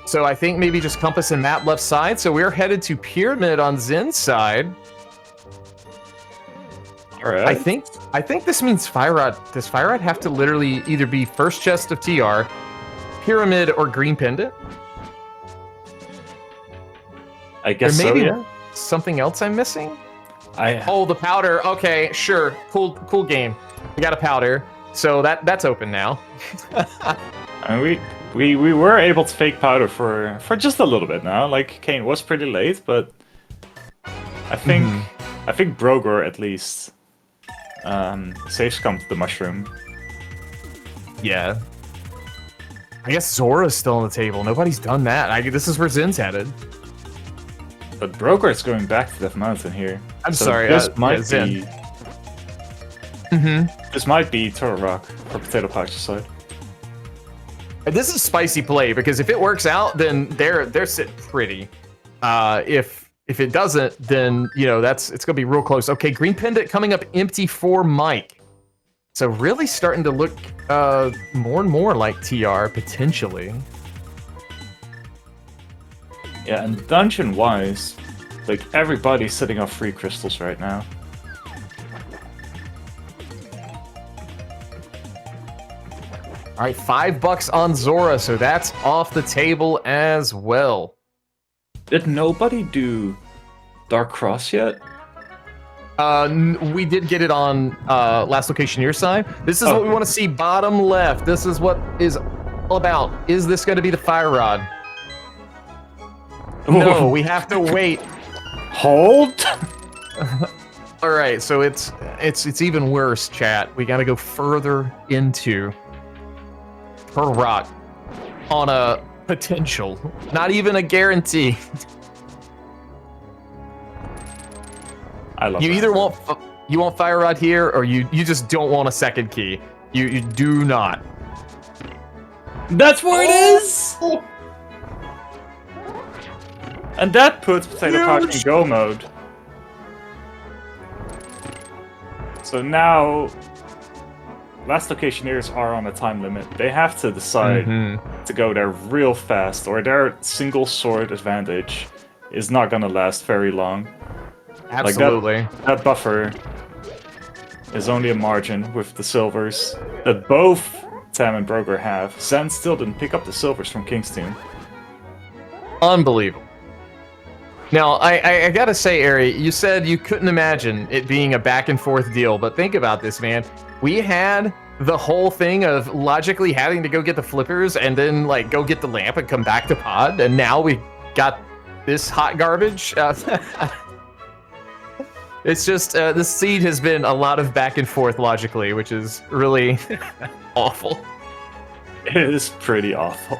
So I think maybe just compass and map left side. So we're headed to Pyramid on Zen's side. All right. I think this means Fire Rod. Does Fire Rod have to literally either be first chest of TR, Pyramid, or Green Pendant? I guess or maybe so, yeah. Something else I'm missing? Oh, the powder. Okay, sure. Cool game. We got a powder. So that's open now. And we were able to fake powder for just a little bit now. Like, Kane was pretty late, but I think Brogor at least safe scummed the mushroom. Yeah. I guess Zora's still on the table. Nobody's done that. This is where Zen's headed. But Brogor is going back to Death Mountain here. I'm sorry. This might Zen. be. This might be Turtle Rock for Potatoepouch's side. This is spicy play because if it works out, then they're sitting pretty. If it doesn't, then you know it's gonna be real close. Okay, Green Pendant coming up empty for Mike. So really starting to look more and more like TR potentially. Yeah, and dungeon-wise, like everybody's sitting on 3 crystals right now. All right, $5 on Zora, so that's off the table as well. Did nobody do Dark Cross yet? We did get it on last Locationeers side. This is what we want to see bottom left. This is what is all about? Is this going to be the fire rod? No, we have to wait. Hold. All right, so it's even worse, chat. We got to go further into Turtle Rock on a potential, not even a guarantee. I love You that. either want fire rod here, or you just don't want a second key. You do not. That's where it is. And that puts Potatoepouch in go mode. So now, last Locationeers are on a time limit. They have to decide to go there real fast, or their single sword advantage is not gonna last very long. Absolutely. Like that buffer is only a margin with the silvers that both Tam and Broger have. Zen still didn't pick up the silvers from Kingston. Unbelievable. Now, I gotta say, Ari, you said you couldn't imagine it being a back and forth deal, but think about this, man. We had the whole thing of logically having to go get the flippers and then like go get the lamp and come back to pod, and now we got this hot garbage. It's just the seed has been a lot of back and forth logically, which is really awful. It is pretty awful.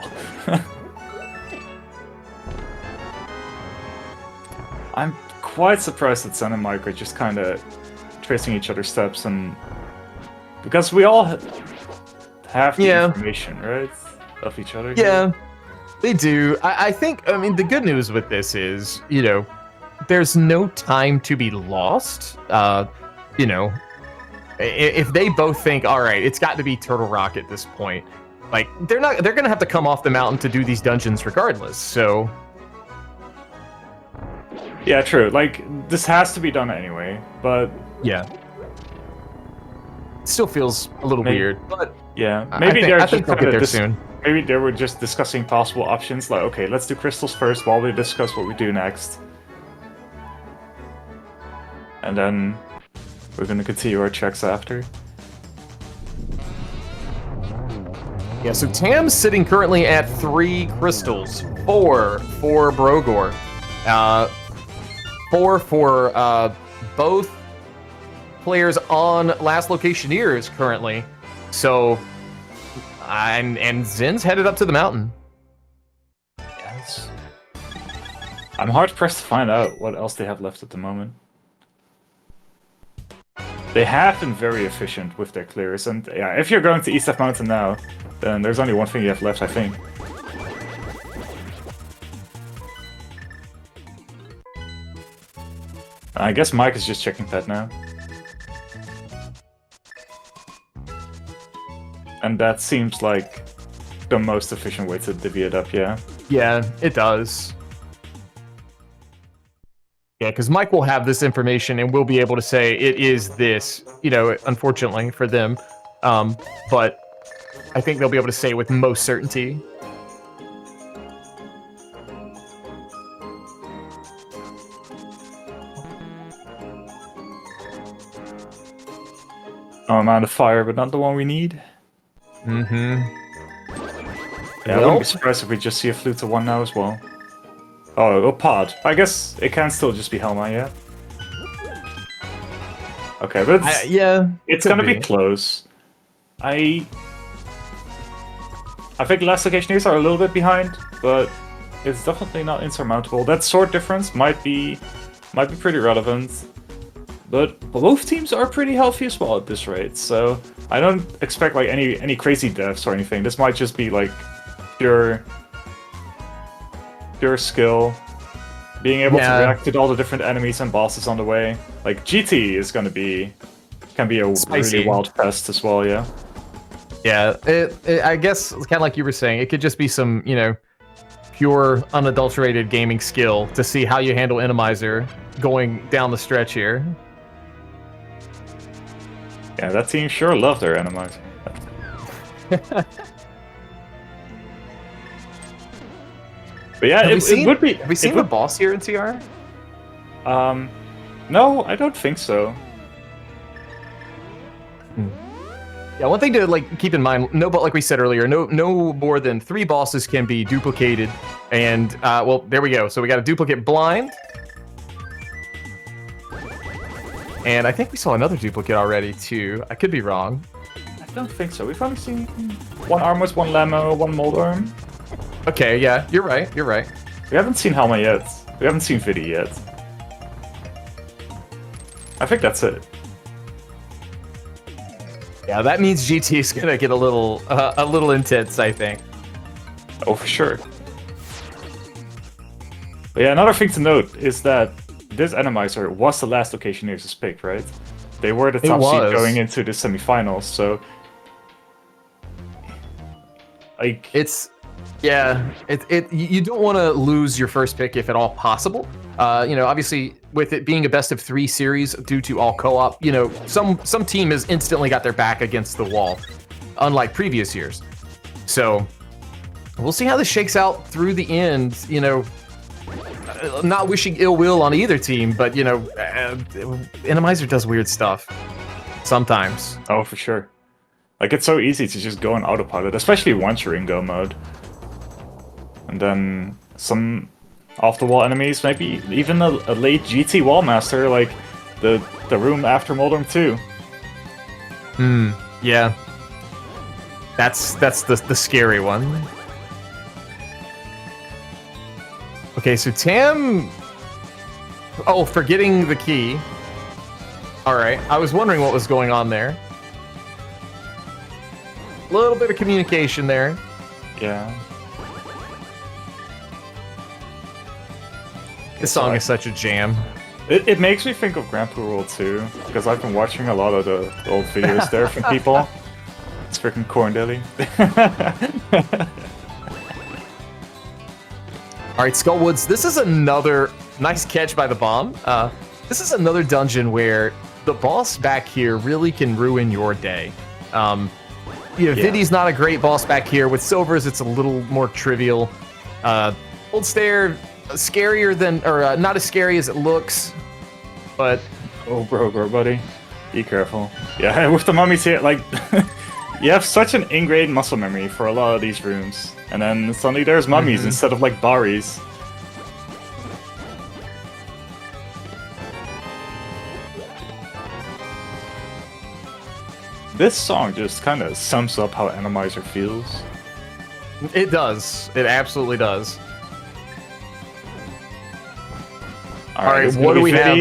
I'm quite surprised that Zen and Mike are just kind of tracing each other's steps, and because we all have the information, right, of each other. Yeah, they do. I think. I mean, the good news with this is, you know, there's no time to be lost. You know, if they both think, all right, it's got to be Turtle Rock at this point, like they're gonna have to come off the mountain to do these dungeons regardless. So. Yeah, true. Like, this has to be done anyway, but... Yeah. It still feels a little weird, but... Yeah, maybe they'll get there soon. Maybe they were just discussing possible options, like, okay, let's do crystals first while we discuss what we do next. And then we're gonna continue our checks after. Yeah, so Tam's sitting currently at 3 crystals. 4 for Brogor. 4 for both players on Last Locationeers currently. So, and Zen's headed up to the mountain. Yes. I'm hard pressed to find out what else they have left at the moment. They have been very efficient with their clears, and yeah, if you're going to East F Mountain now, then there's only one thing you have left, I think. I guess Mike is just checking pet now. And that seems like the most efficient way to divvy it up, yeah? Yeah, it does. Yeah, because Mike will have this information and we'll be able to say it is this, you know, unfortunately for them. But I think they'll be able to say with most certainty. Oh, I'm out of fire, but not the one we need. Mm-hmm. Yeah, I wouldn't be surprised if we just see a flute to 1 now as well. Oh, a pod. I guess it can still just be Helma, yeah? Okay, but it's gonna be close. I think Last Locationeers are a little bit behind, but it's definitely not insurmountable. That sword difference might be pretty relevant. But both teams are pretty healthy as well at this rate, so I don't expect like any crazy deaths or anything. This might just be like pure skill, being able to react to all the different enemies and bosses on the way. Like GT is can be a really wild pest as well, yeah. Yeah, I guess kind of like you were saying, it could just be some, you know, pure unadulterated gaming skill to see how you handle Randomizer going down the stretch here. Yeah, that team sure loved their Randomizer. But yeah, it would be... Have we seen the boss here in TR? No, I don't think so. Yeah, one thing to like keep in mind, but like we said earlier, no more than 3 bosses can be duplicated. And well, there we go. So we got a duplicate blind. And I think we saw another duplicate already too. I could be wrong. I don't think so. We've only seen 1 Armors, 1 Lemo, 1 Moldarm. Okay, yeah, you're right. You're right. We haven't seen Helma yet. We haven't seen Vidi yet. I think that's it. Yeah, that means GT is gonna get a little intense, I think. Oh, for sure. But yeah, another thing to note is that this Randomizer was the last Locationeers' pick, right? They were the top seed going into the semifinals, so like you don't want to lose your first pick if at all possible. You know, obviously with it being a best of 3 series due to all co-op, you know, some team has instantly got their back against the wall, unlike previous years. So we'll see how this shakes out through the end. You know, not wishing ill will on either team, but you know, Randomizer does weird stuff sometimes. Oh, for sure. Like, it's so easy to just go on autopilot, especially once you're in go mode. And then some off-the-wall enemies, maybe even a late GT Wallmaster, like the room after Moldarm 2. Yeah. That's the scary one. Okay, so Tam... Oh, forgetting the key. Alright, I was wondering what was going on there. A little bit of communication there. Yeah. This song is such a jam. It makes me think of Grand Poo World 2, because I've been watching a lot of the old videos there from people. It's freaking corn deli. Alright, Skullwoods, this is another nice catch by the bomb. This is another dungeon where the boss back here really can ruin your day. You know, Vidi's not a great boss back here. With Silvers, it's a little more trivial. Old Stair, scarier than, or not as scary as it looks, but... Oh, bro, buddy. Be careful. Yeah, with the mummies here, like... you have such an ingrained muscle memory for a lot of these rooms. And then suddenly there's mummies instead of, like, Baris. This song just kind of sums up how Randomizer feels. It does. It absolutely does. Alright, what do we have?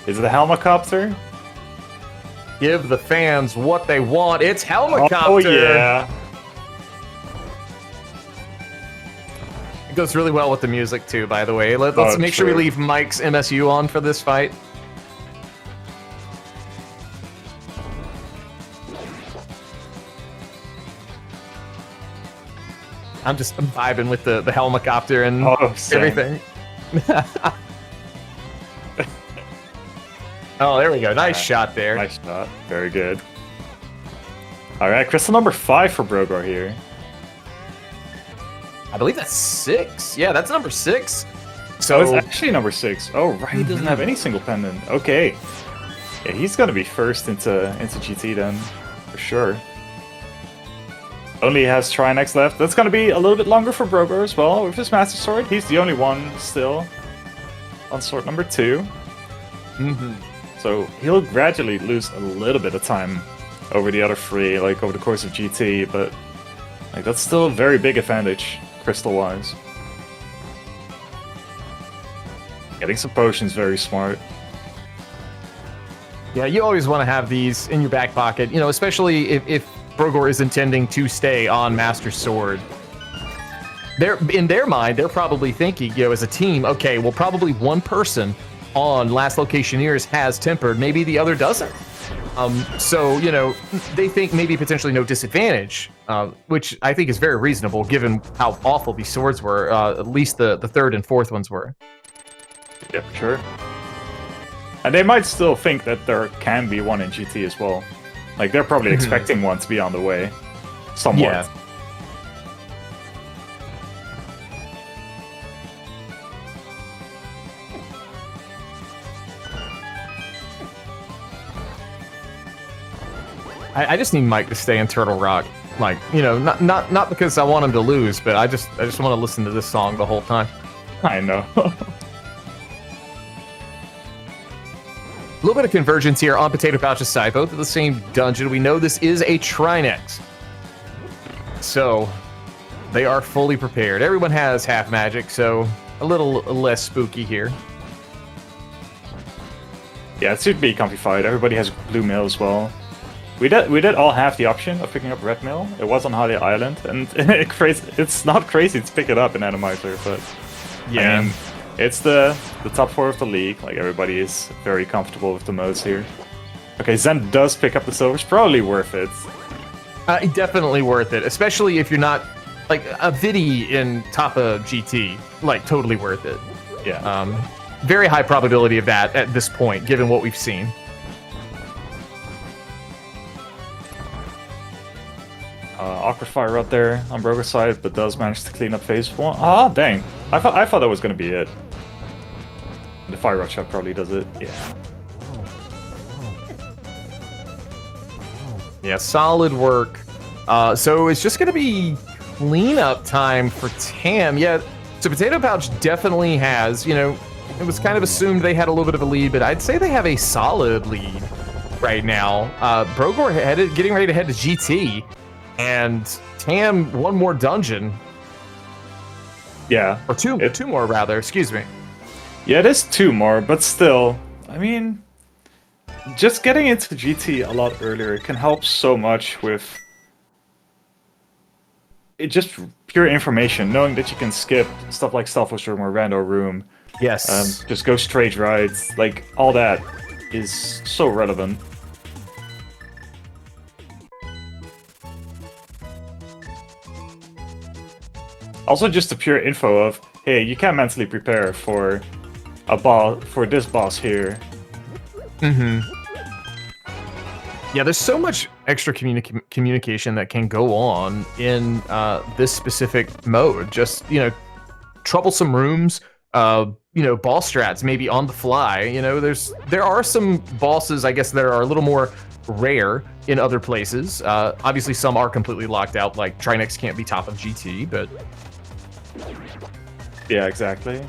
Is it a Helmacopter? Give the fans what they want. It's Helmacopter! Oh, yeah. It goes really well with the music, too, by the way. Let's make sure we leave Mike's MSU on for this fight. I'm vibing with the Helmacopter and everything. Oh, there we go. Nice shot there. Nice shot. Very good. Alright, crystal number 5 for Brogor here. I believe that's 6. Yeah, that's number 6. So it's actually number 6. Oh, right. He doesn't have any single pendant. Okay. Yeah, he's going to be first into GT then, for sure. Only has Trinex left. That's going to be a little bit longer for Brogor as well. With his Master Sword, he's the only one still on sword number 2. So he'll gradually lose a little bit of time over the other 3, like over the course of GT, but like that's still a very big advantage, crystal-wise. Getting some potions very smart. Yeah, you always want to have these in your back pocket, you know, especially if Brogor is intending to stay on Master Sword. In their mind, they're probably thinking, you know, as a team, okay, well, probably one person on Last Locationeers has Tempered, maybe the other doesn't. So, you know, they think maybe potentially no disadvantage, which I think is very reasonable given how awful these swords were, at least the 3rd and 4th ones were. Yeah, for sure. And they might still think that there can be one in GT as well. Like, they're probably expecting one to be on the way. Somewhat. Yeah. I just need Mike to stay in Turtle Rock. Like, you know, not because I want him to lose, but I just want to listen to this song the whole time. I know. A little bit of convergence here on Potatoepouch's side. Both of the same dungeon. We know this is a Trinex. So, they are fully prepared. Everyone has half magic, so a little less spooky here. Yeah, it should be comfy fight. Everybody has blue mail as well. We did all have the option of picking up red mail. It was on Holiday Island, and it's not crazy to pick it up in Randomizer, but yeah, I mean, it's the top 4 of the league. Like, everybody is very comfortable with the modes here. Okay, Zen does pick up the silvers. Probably worth it. Definitely worth it, especially if you're not like a Vidi in top of GT. Like, totally worth it. Yeah. Very high probability of that at this point, given what we've seen. Awkward fire out there on Broker's side, but does manage to clean up phase 1. Ah, dang. I thought that was going to be it. The fire rod shot probably does it. Yeah. Yeah, solid work. So it's just going to be cleanup time for Tam. Yeah, so Potatoepouch definitely has, you know, it was kind of assumed they had a little bit of a lead, but I'd say they have a solid lead right now. Brogor getting ready to head to GT, and Tam one more dungeon. Yeah. Or two more, rather. Excuse me. Yeah, it is 2 more, but still, I mean, just getting into GT a lot earlier can help so much with it, just pure information, knowing that you can skip stuff like Stealth's Room or Rando Room. Yes. Just go straight rides, like, all that is so relevant. Also, just the pure info of, hey, you can mentally prepare for this boss here. Mm-hmm. Yeah, there's so much extra communication that can go on in this specific mode. Just, you know, troublesome rooms, you know, boss strats maybe on the fly. You know, there are some bosses, I guess, that are a little more rare in other places. Obviously, some are completely locked out, like Trinex can't be top of GT, but... Yeah, exactly.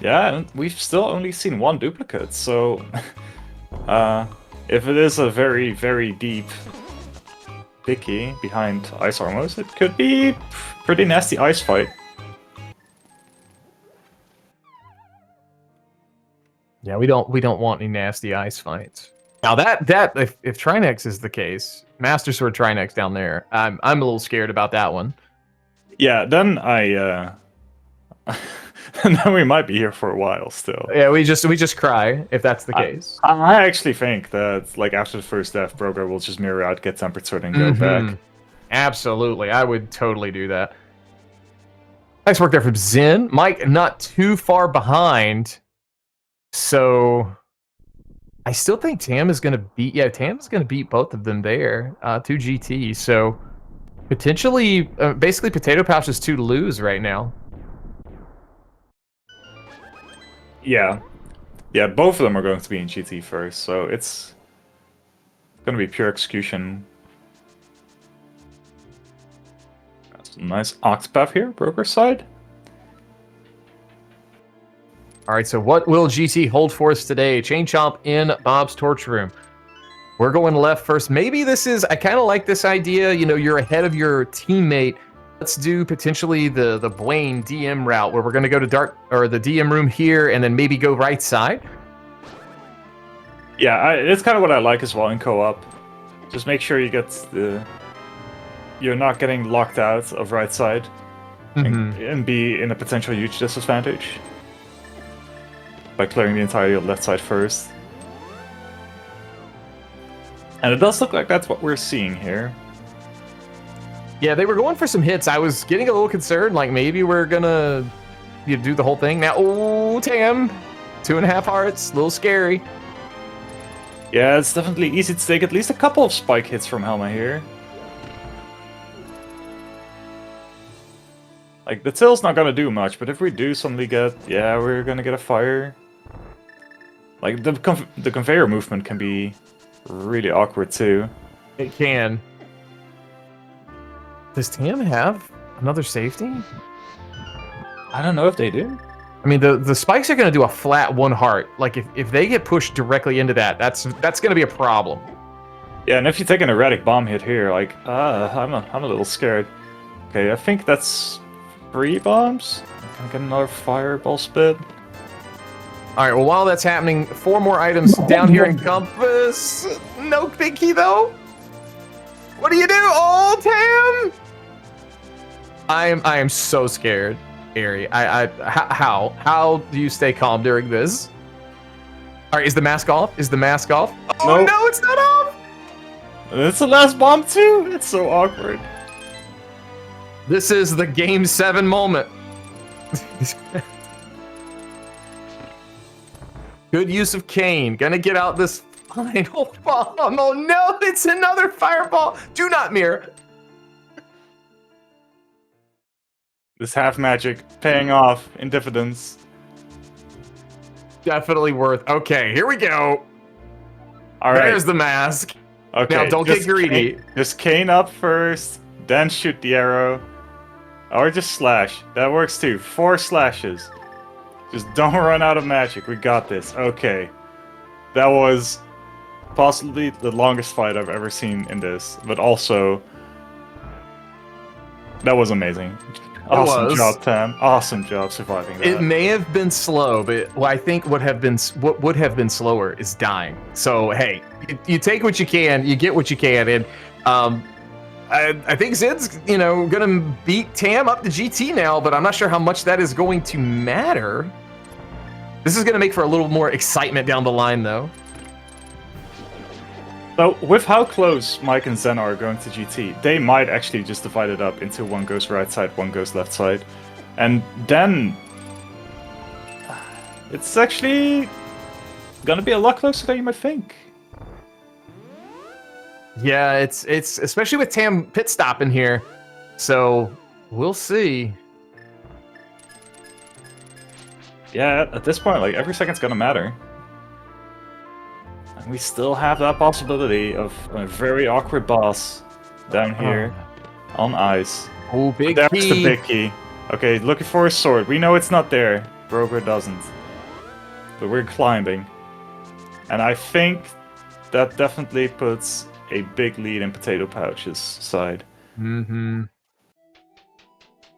Yeah, and we've still only seen 1 duplicate, so... if it is a very, very deep picky behind Ice Armors, it could be pretty nasty ice fight. Yeah, we don't want any nasty ice fights. Now that if Trinex is the case, Master Sword Trinex down there, I'm a little scared about that one. Yeah, then then we might be here for a while still. Yeah, we just cry if that's the case. I actually think that, like, after the first death, Brogar will just mirror out, get Tempered Sword, and go back. Absolutely, I would totally do that. Nice work there from Zen. Mike, not too far behind. So I still think Tam is going to beat... Yeah, Tam is going to beat both of them there to GT. So potentially, basically, Potatoepouch is 2 to lose right now. Yeah. Yeah, both of them are going to be in GT first, so it's going to be pure execution. That's a nice Octopath here, Broker's side. All right, so what will GT hold for us today? Chain Chomp in Bob's Torch Room. We're going left first. Maybe this is... I kind of like this idea. You know, you're ahead of your teammate. Let's do potentially the Blaine DM route, where we're going to go to the DM room here, and then maybe go right side. Yeah, it's kind of what I like as well in co-op. Just make sure you get you're not getting locked out of right side, and be in a potential huge disadvantage by clearing the entirety of left side first. And it does look like that's what we're seeing here. Yeah, they were going for some hits. I was getting a little concerned, like maybe we're gonna do the whole thing. Now, oh, Tam, 2.5 hearts, a little scary. Yeah, it's definitely easy to take at least a couple of spike hits from Helma here. Like, the till's not gonna do much, but if we do suddenly get... Yeah, we're gonna get a fire. Like, the conveyor movement can be really awkward too. It can. Does Tam have another safety? I don't know if they do. I mean, the spikes are going to do a flat 1 heart. Like, if they get pushed directly into that, that's going to be a problem. Yeah, and if you take an erratic bomb hit here, like, I'm a little scared. Okay, I think that's 3 bombs. Can I get another fireball spit? All right, well, while that's happening, 4 more items down here in Compass. No big key, though. What do you do? Oh, Tam! I am so scared, Ari. How do you stay calm during this? All right, is the mask off? Is the mask off? Oh, Nope. no, it's not off! It's the last bomb too! It's so awkward. This is the Game 7 moment. Good use of Kane. Gonna get out this final bomb. Oh no, it's another fireball. Do not mirror. This half magic paying off in dividends. Definitely worth. Okay, here we go. All right. There's the mask. Okay. Now don't get greedy. Just cane up first, then shoot the arrow, or just slash. That works too. 4 slashes. Just don't run out of magic. We got this. Okay. That was possibly the longest fight I've ever seen in this, but also that was amazing. Awesome job, Tam. Awesome job surviving that. It may have been slow, but I think what would have been slower is dying. So hey, you take what you can, you get what you can, and I think Zid's gonna beat Tam up to GT now, but I'm not sure how much that is going to matter. This is gonna make for a little more excitement down the line, though. So, with how close Mike and Zen are going to GT, they might actually just divide it up into 1 goes right side, 1 goes left side. And then it's actually gonna be a lot closer than you might think. Yeah, it's especially with Tam pit stop in here. So we'll see. Yeah, at this point, like, every second's gonna matter. And we still have that possibility of a very awkward boss down here on ice. Oh, big There's key. the big key. Okay, looking for a sword. We know it's not there. Broker doesn't. But we're climbing. And I think that definitely puts a big lead in Potatoepouch's side. Mm-hmm.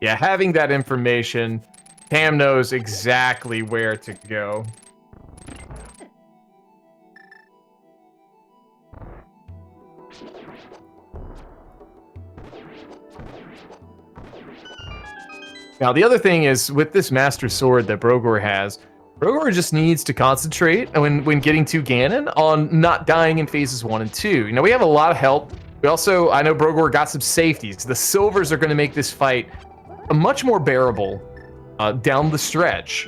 Yeah, having that information, Tam knows exactly where to go. Now, the other thing is, with this Master Sword that Brogor has, Brogor just needs to concentrate when getting to Ganon on not dying in phases 1 and 2. You know, we have a lot of help. We also, I know Brogor got some safeties. The silvers are going to make this fight much more bearable down the stretch.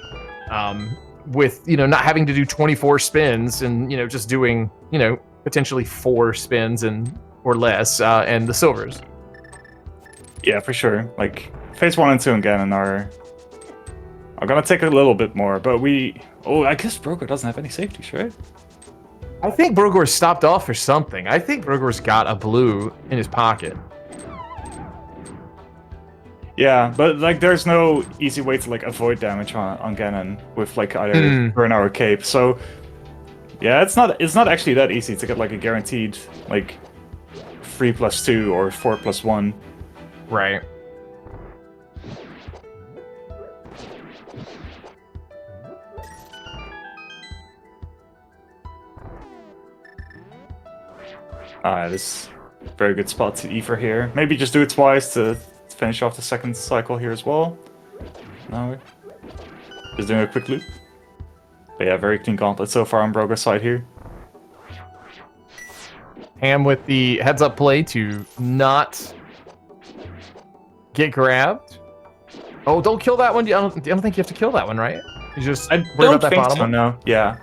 With, not having to do 24 spins and, just doing, potentially 4 spins or less, and the silvers. Yeah, for sure. Like, phase 1 and 2 and Ganon are gonna take a little bit more, but I guess Brogor doesn't have any safeties, right? I think Brogor stopped off for something. I think Brogor's got a blue in his pocket. Yeah, but like there's no easy way to like avoid damage on Ganon with like either burn or cape. So yeah, it's not actually that easy to get like a guaranteed like 3+2 or 4+1. Right. This is a very good spot to E for here. Maybe just do it twice to finish off the second cycle here as well. No, just doing a quick loop. But yeah, very clean gauntlet so far on Brogor's side here. Ham with the heads-up play to not get grabbed. Oh, don't kill that one. I don't think you have to kill that one, right? You just worry about that bottom one? No, yeah.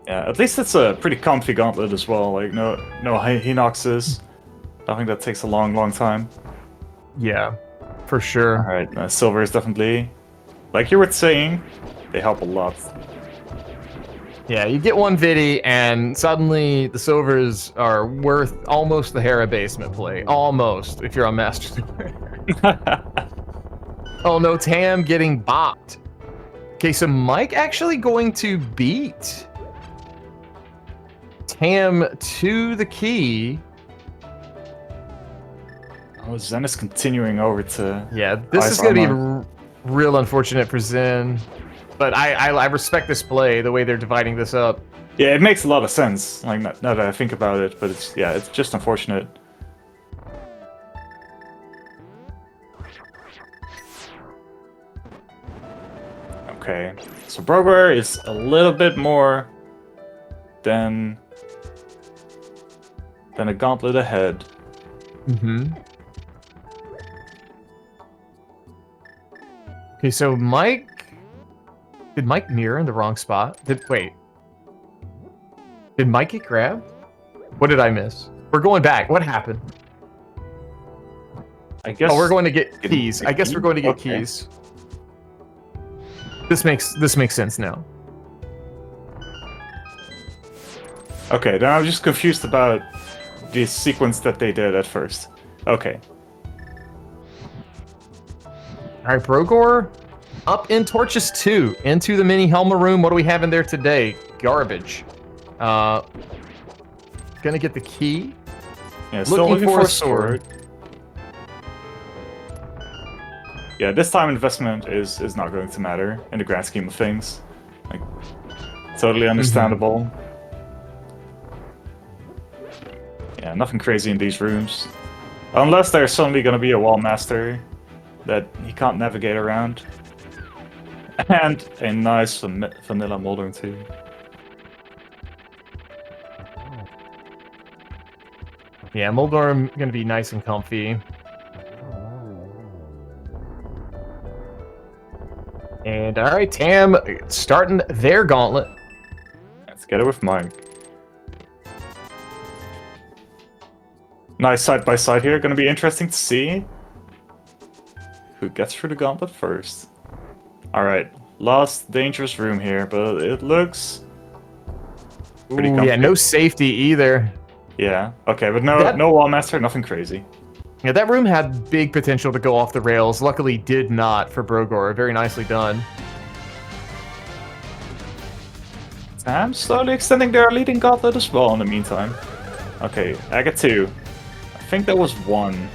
Yeah, at least it's a pretty comfy gauntlet as well. Like, no Hinoxes. Nothing that takes a long, long time. Yeah, for sure. Alright, silver is definitely, like you were saying, they help a lot. Yeah, you get one Vidi, and suddenly the silvers are worth almost the Hera basement play. Almost, if you're on Master. Oh no, Tam getting bopped. Okay, so Mike actually going to beat Tam to the key. Oh, Zen is continuing over to... Yeah, this is going to be real unfortunate for Zen. But I respect this play, the way they're dividing this up. Yeah, it makes a lot of sense, like, now that I think about it, but it's just unfortunate. Okay, so Broguer is a little bit more than a gauntlet ahead. Mm-hmm. Okay, so Mike... Did Mike mirror in the wrong spot? Wait. Did Mike get grabbed? What did I miss? We're going back. What happened? I guess... Oh, we're going to get keys. I guess we're going to get Okay. keys. This makes sense now. Okay, then I'm just confused about the sequence that they did at first. Okay. All right, Brogor, up in Torches 2, into the mini Helma room. What do we have in there today? Garbage. Gonna get the key. Yeah, still looking for a sword. Yeah, this time investment is not going to matter in the grand scheme of things. Like, totally understandable. Yeah, nothing crazy in these rooms. Unless there's suddenly going to be a wall master that he can't navigate around. And a nice vanilla moldering too. Yeah, Moldorm gonna be nice and comfy. And all right, Tam starting their gauntlet. Let's get it with Mike. Nice side by side here. Gonna be interesting to see who gets through the gauntlet first. Alright, last dangerous room here, but it looks pretty comfy. Yeah, no safety either. Yeah, okay, but no wall master, nothing crazy. Yeah, that room had big potential to go off the rails. Luckily, did not for Brogor. Very nicely done. Tam slowly extending their leading gauntlet as well in the meantime. Okay, I got 2. I think that was 1.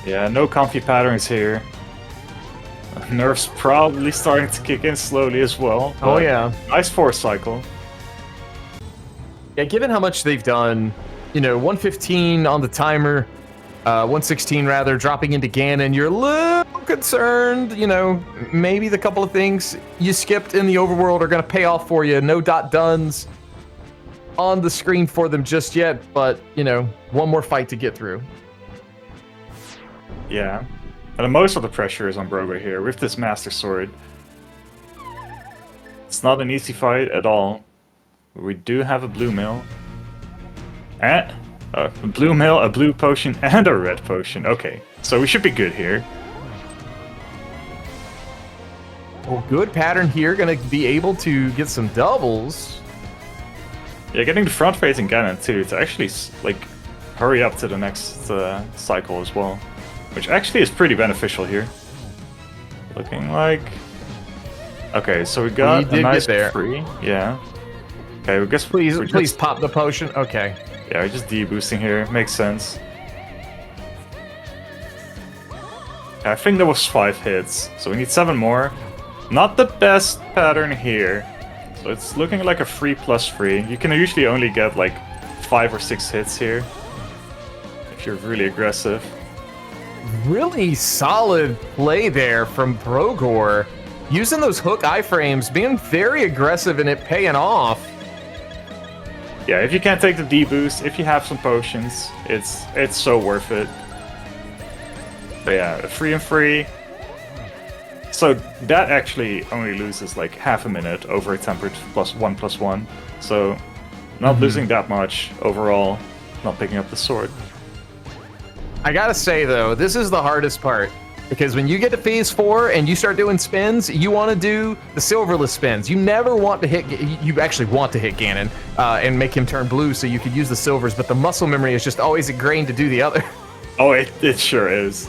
Yeah, no comfy patterns here. Nerf's probably starting to kick in slowly as well. Oh yeah. Nice force cycle. Yeah, given how much they've done, 115 on the timer, 116 rather, dropping into Ganon, you're a little concerned, maybe the couple of things you skipped in the overworld are going to pay off for you. No .duns on the screen for them just yet, but, one more fight to get through. Yeah. And most of the pressure is on Broguer here with this Master Sword. It's not an easy fight at all. We do have a blue mill. And a blue mill, a blue potion, and a red potion. Okay, so we should be good here. Well, good pattern here. Gonna be able to get some doubles. Yeah, getting the front-facing Ganon too to actually hurry up to the next cycle as well. Which actually is pretty beneficial here. Looking like... Okay, so we got a nice free. Yeah. Okay, I guess please pop the potion. Okay. Yeah, we're just D-boosting here. Makes sense. I think there was 5 hits, so we need 7 more. Not the best pattern here. So it's looking like a 3+3. You can usually only get like 5 or 6 hits here. If you're really aggressive. Really solid play there from Brogor. Using those hook iframes, being very aggressive and it paying off. Yeah, if you can't take the D-boost, if you have some potions, it's so worth it. But yeah, 3 and 3. So that actually only loses like half a minute over a tempered +1/+1. So not losing that much overall. not picking up the sword. I gotta say though, this is the hardest part. Because when you get to phase 4 and you start doing spins, you want to do the silverless spins. You never want to hit, you actually want to hit Ganon and make him turn blue so you could use the silvers, but the muscle memory is just always ingrained to do the other. Oh, it sure is.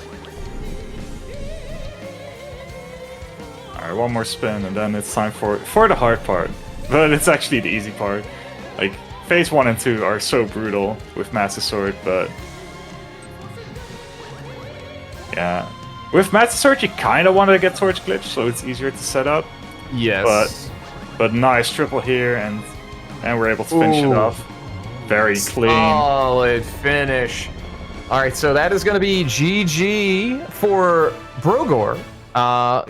Alright, one more spin and then it's time for the hard part. But it's actually the easy part. Like, phase 1 and 2 are so brutal with Master Sword, but... yeah. With Master Sword, you kind of want to get Torch Glitch, so it's easier to set up. Yes. But nice triple here, and we're able to finish it off. Very clean. Solid finish. All right, so that is going to be GG for Brogor.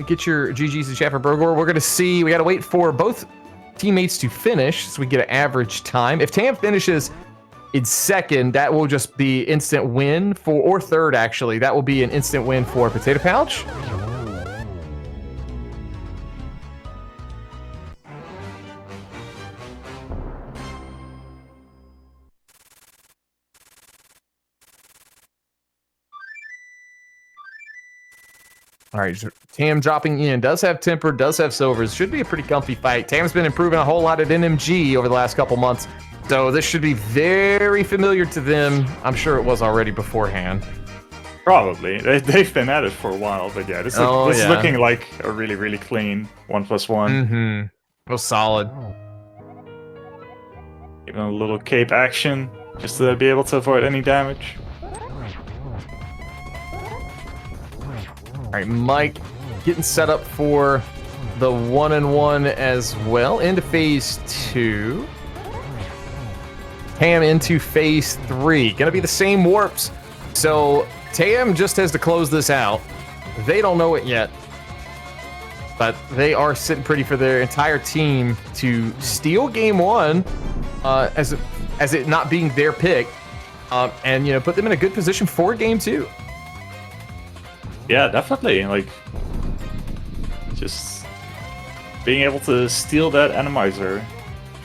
Get your GGs in chat for Brogor. We're going to see, we got to wait for both teammates to finish so we get an average time. If Tam finishes in second, that will just be instant win for, or third actually, that will be an instant win for Potatoepouch. All right, Tam dropping in, does have temper, does have silvers, should be a pretty comfy fight. Tam's been improving a whole lot at NMG over the last couple months. So this should be very familiar to them. I'm sure it was already beforehand. Probably. They've been at it for a while, but yeah, this is looking like a really, really clean 1+1. Mm-hmm. Real solid. Even a little cape action, just to be able to avoid any damage. All right, Mike getting set up for the 1-and-1 as well. Into phase 2. Tam into phase 3. Gonna be the same warps. So Tam just has to close this out. They don't know it yet, but they are sitting pretty for their entire team to steal game 1 as it not being their pick, and put them in a good position for game 2. Yeah, definitely. Like, just being able to steal that Randomizer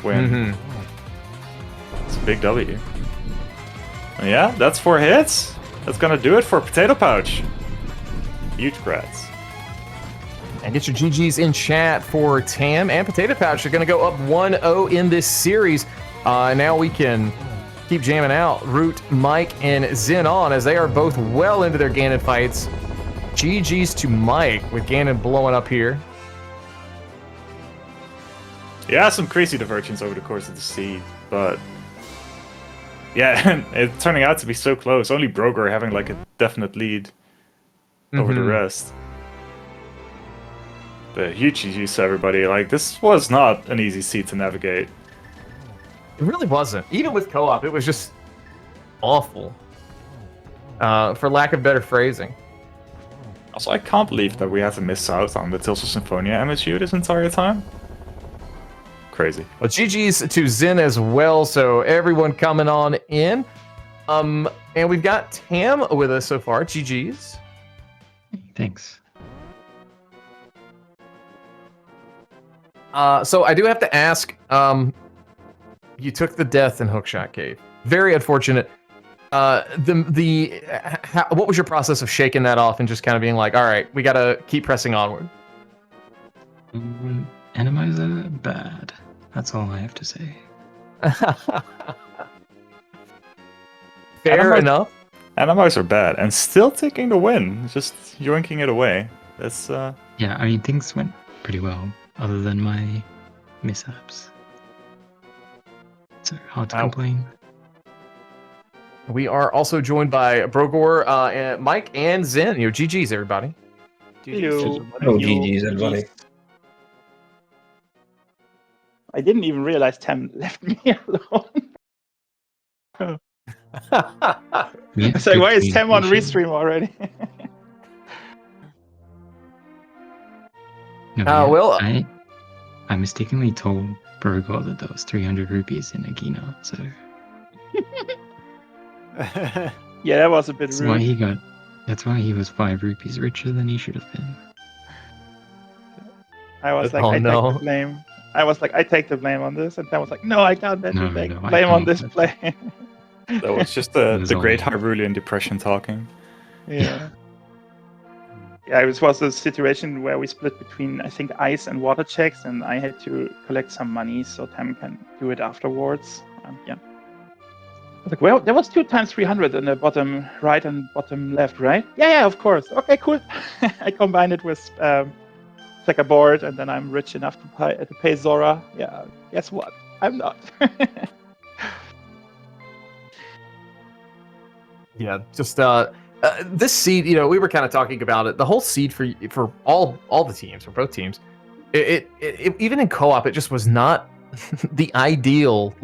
when it's a big W. And yeah, that's 4 hits. That's gonna do it for Potatoepouch. Huge grats. And get your GGs in chat for Tam and Potatoepouch. They're gonna go up 1-0 in this series. Now we can keep jamming out Root, Mike, and Zen on as they are both well into their Ganon fights. GG's to Mike with Ganon blowing up here. Yeah, some crazy divergence over the course of the seed, but yeah, it's turning out to be so close. Only Brogor having like a definite lead over the rest. But huge GG's to everybody. Like, this was not an easy seed to navigate. It really wasn't. Even with co-op, it was just awful. For lack of better phrasing. Also, I can't believe that we had to miss out on the Tales of Symphonia MSU this entire time. Crazy. Well, GG's to Zen as well, so everyone coming on in. And we've got Tam with us so far. GG's. Thanks. So I do have to ask, you took the death in Hookshot Cave. Very unfortunate. What was your process of shaking that off and just kind of being like, all right, we got to keep pressing onward? Randomizer, bad. That's all I have to say. Fair enough. Randomizers are bad, and still taking the win, just yoinking it away. That's Yeah, I mean, things went pretty well, other than my mishaps. So hard to complain. We are also joined by Brogor, and Mike, and Zen. GG's, everybody. Hello. Oh, GG's, everybody. I didn't even realize Tam left me alone. It's like, why is Tam on restream already? Well, I mistakenly told Brogor that there was 300 rupees in Agina, so yeah, that was a bit rude. That's why he was 5 rupees richer than he should have been. I was like, take the blame. I was like, I take the blame on this, and Tam was like, no, I can't let you take blame on this play. That was just the Great Hyrulean Depression talking. Yeah. Yeah, it was a situation where we split between, I think, ice and water checks, and I had to collect some money so Tam can do it afterwards. Yeah. Like, well, there was 2 times 300 in the bottom right and bottom left, right? Yeah, of course. Okay, cool. I combined it with checkerboard, and then I'm rich enough to pay Zora. Yeah, guess what? I'm not. Yeah, just this seed, we were kind of talking about it. The whole seed for all the teams, for both teams, it even in co-op, it just was not the ideal,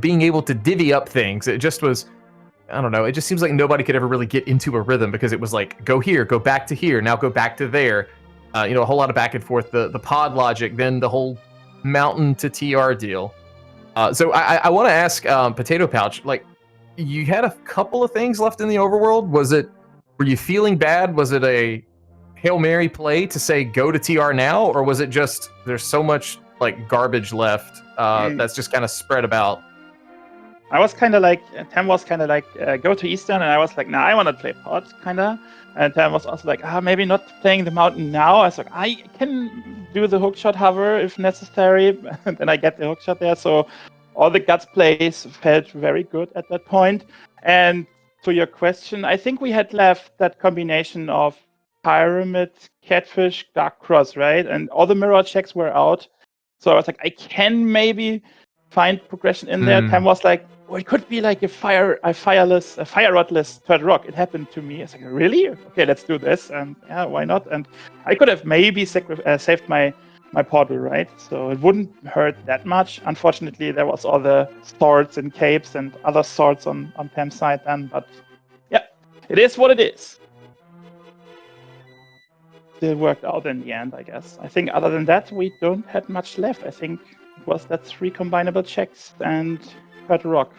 being able to divvy up things. It just was, I don't know, it just seems like nobody could ever really get into a rhythm because it was like, go here, go back to here, now go back to there. A whole lot of back and forth, the pod logic, then the whole mountain to TR deal. So I want to ask Potatoepouch, you had a couple of things left in the overworld. Were you feeling bad? Was it a Hail Mary play to say go to TR now, or was it just there's so much garbage left that's just kind of spread about? I was kind of like, Tam was kind of like, go to Eastern, and I was like, nah, I want to play pod, kind of. And Tam was also like, maybe not playing the mountain now. I was like, I can do the hookshot hover if necessary, and then I get the hookshot there. So all the guts plays felt very good at that point. And to your question, I think we had left that combination of Pyramid, Catfish, Dark Cross, right? And all the mirror checks were out. So I was like, I can maybe find progression in there. Tam was like, well, it could be like a fire rodless third rock. It happened to me. I was like, really? Okay, let's do this. And yeah, why not? And I could have maybe saved my portal, right? So it wouldn't hurt that much. Unfortunately, there was all the swords and capes and other swords on Tam's side then. But yeah, it is what it is. Still worked out in the end, I guess. I think other than that, we don't have much left. I think it was that 3 combinable checks and third rock.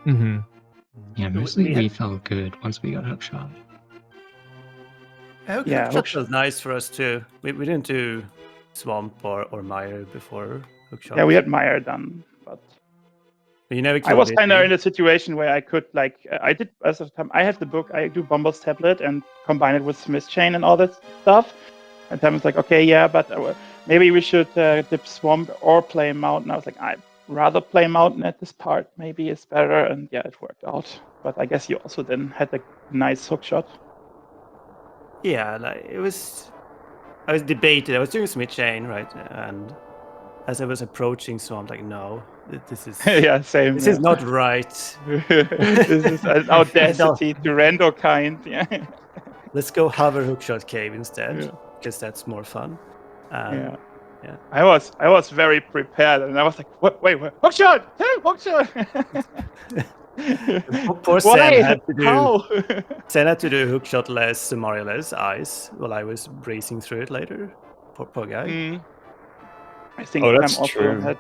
Mm-hmm. Yeah, mostly we felt good once we got hookshot. Hookshot was nice for us too. We didn't do Swamp or Mire before hookshot. Yeah, we had Mire done, but you never. I was kind of in a situation where I could I did as of time. I have the book. I do Bumble's tablet and combine it with Smith's chain and all that stuff. And Tam was like, okay, yeah, but maybe we should dip Swamp or play Mountain. I was like, I'd rather play Mountain at this part. Maybe it's better, and yeah, it worked out. But I guess you also then had a nice hookshot. Yeah, I was debated. I was doing Smith chain, right? And as I was approaching Swamp, like, no, this is yeah, same. This is not right. This is an audacity to rando kind. Yeah. Let's go hover hookshot cave instead, because that's more fun. Yeah. I was very prepared, and I was like, wait, hookshot, hookshot. Poor Sen had to do hookshot-less, Mario-less ice while I was racing through it later. Poor guy. I think Tam also true. had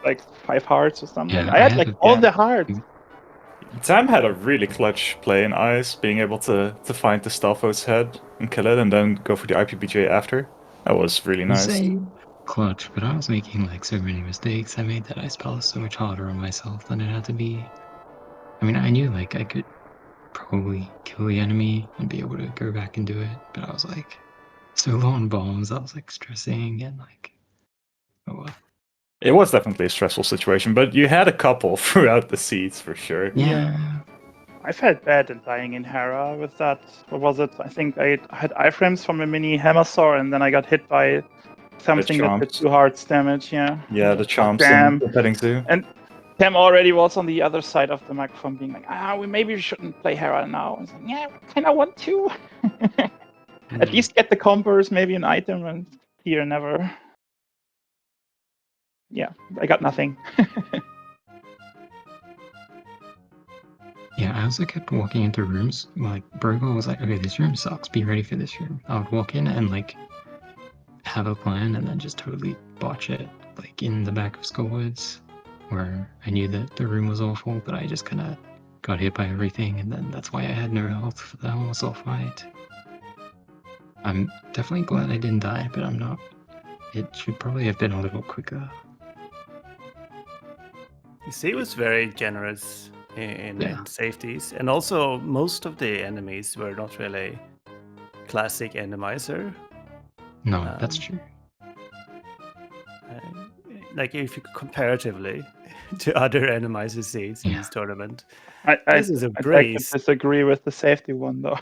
5 hearts or something. Yeah, I had all the hearts. Tam had a really clutch play in ice, being able to find the Stalfo's head and kill it, and then go for the IPBJ after. That was really nice. Clutch, but I was making so many mistakes. I made that ice palace so much harder on myself than it had to be. I mean, I knew I could probably kill the enemy and be able to go back and do it, but I was so low on bombs. I was stressing and oh well. It was definitely a stressful situation, but you had a couple throughout the seeds for sure. Yeah. I felt bad in dying in Hera with that. What was it? I think I had iframes from a mini hammer saw, and then I got hit by something that did 2 hearts damage. Yeah. Yeah, the chomps and the petting zoo. And Tam already was on the other side of the microphone, being like, we shouldn't play Hera now. I was like, yeah, I kind of want to. At least get the compers, maybe an item, and here never. Yeah, I got nothing. Yeah, I also kept walking into rooms. Burgle was like, okay, this room sucks. Be ready for this room. I would walk in and have a plan and then just totally botch it. In the back of Skullwoods, where I knew that the room was awful, but I just kind of got hit by everything, and then that's why I had no health for the almost all fight. I'm definitely glad I didn't die, but I'm not. It should probably have been a little quicker. You see, it was very generous in safeties, and also most of the enemies were not really classic randomizer. No, that's true. Like if you comparatively to other randomizer seeds in Yeah. this tournament, I this is a I breeze. disagree with the safety one though.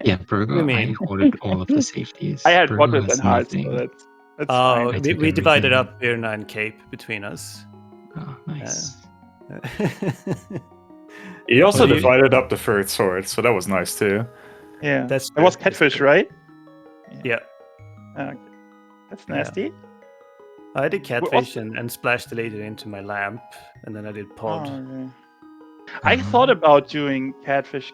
Yeah, Burgo, you I mean? ordered all of the safeties. I had Burgo bottled has and hearts, so nothing. that's Oh, fine. I took we divided everything. up Birna and Cape between us. Oh, nice. He also Well, you- divided up the third sword, so that was nice too. Yeah, That's it was true, that's catfish, true. right? Yeah, Okay. That's nasty. I did Well, catfish and splashed the leader into my lamp, and then I did pod. Oh, okay. I thought about doing catfish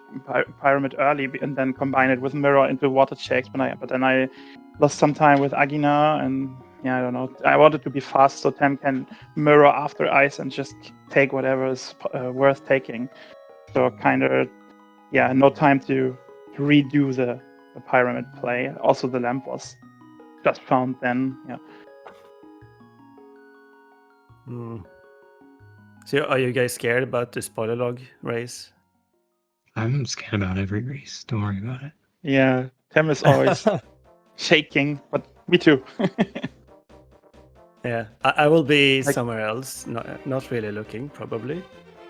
pyramid early and then combine it with mirror into water checks, but then I lost some time with Agina, and yeah, I don't know. I wanted to be fast so Tem can mirror after ice and just take whatever is worth taking. So kind of, yeah, no time to redo the pyramid play. Also, the lamp was just found then. Yeah. Hmm. So are you guys scared about the spoiler log race? I'm scared about every race. Don't worry about it. Yeah, Tem is always shaking, but me too. Yeah, I will be Like- somewhere else, not really looking, probably.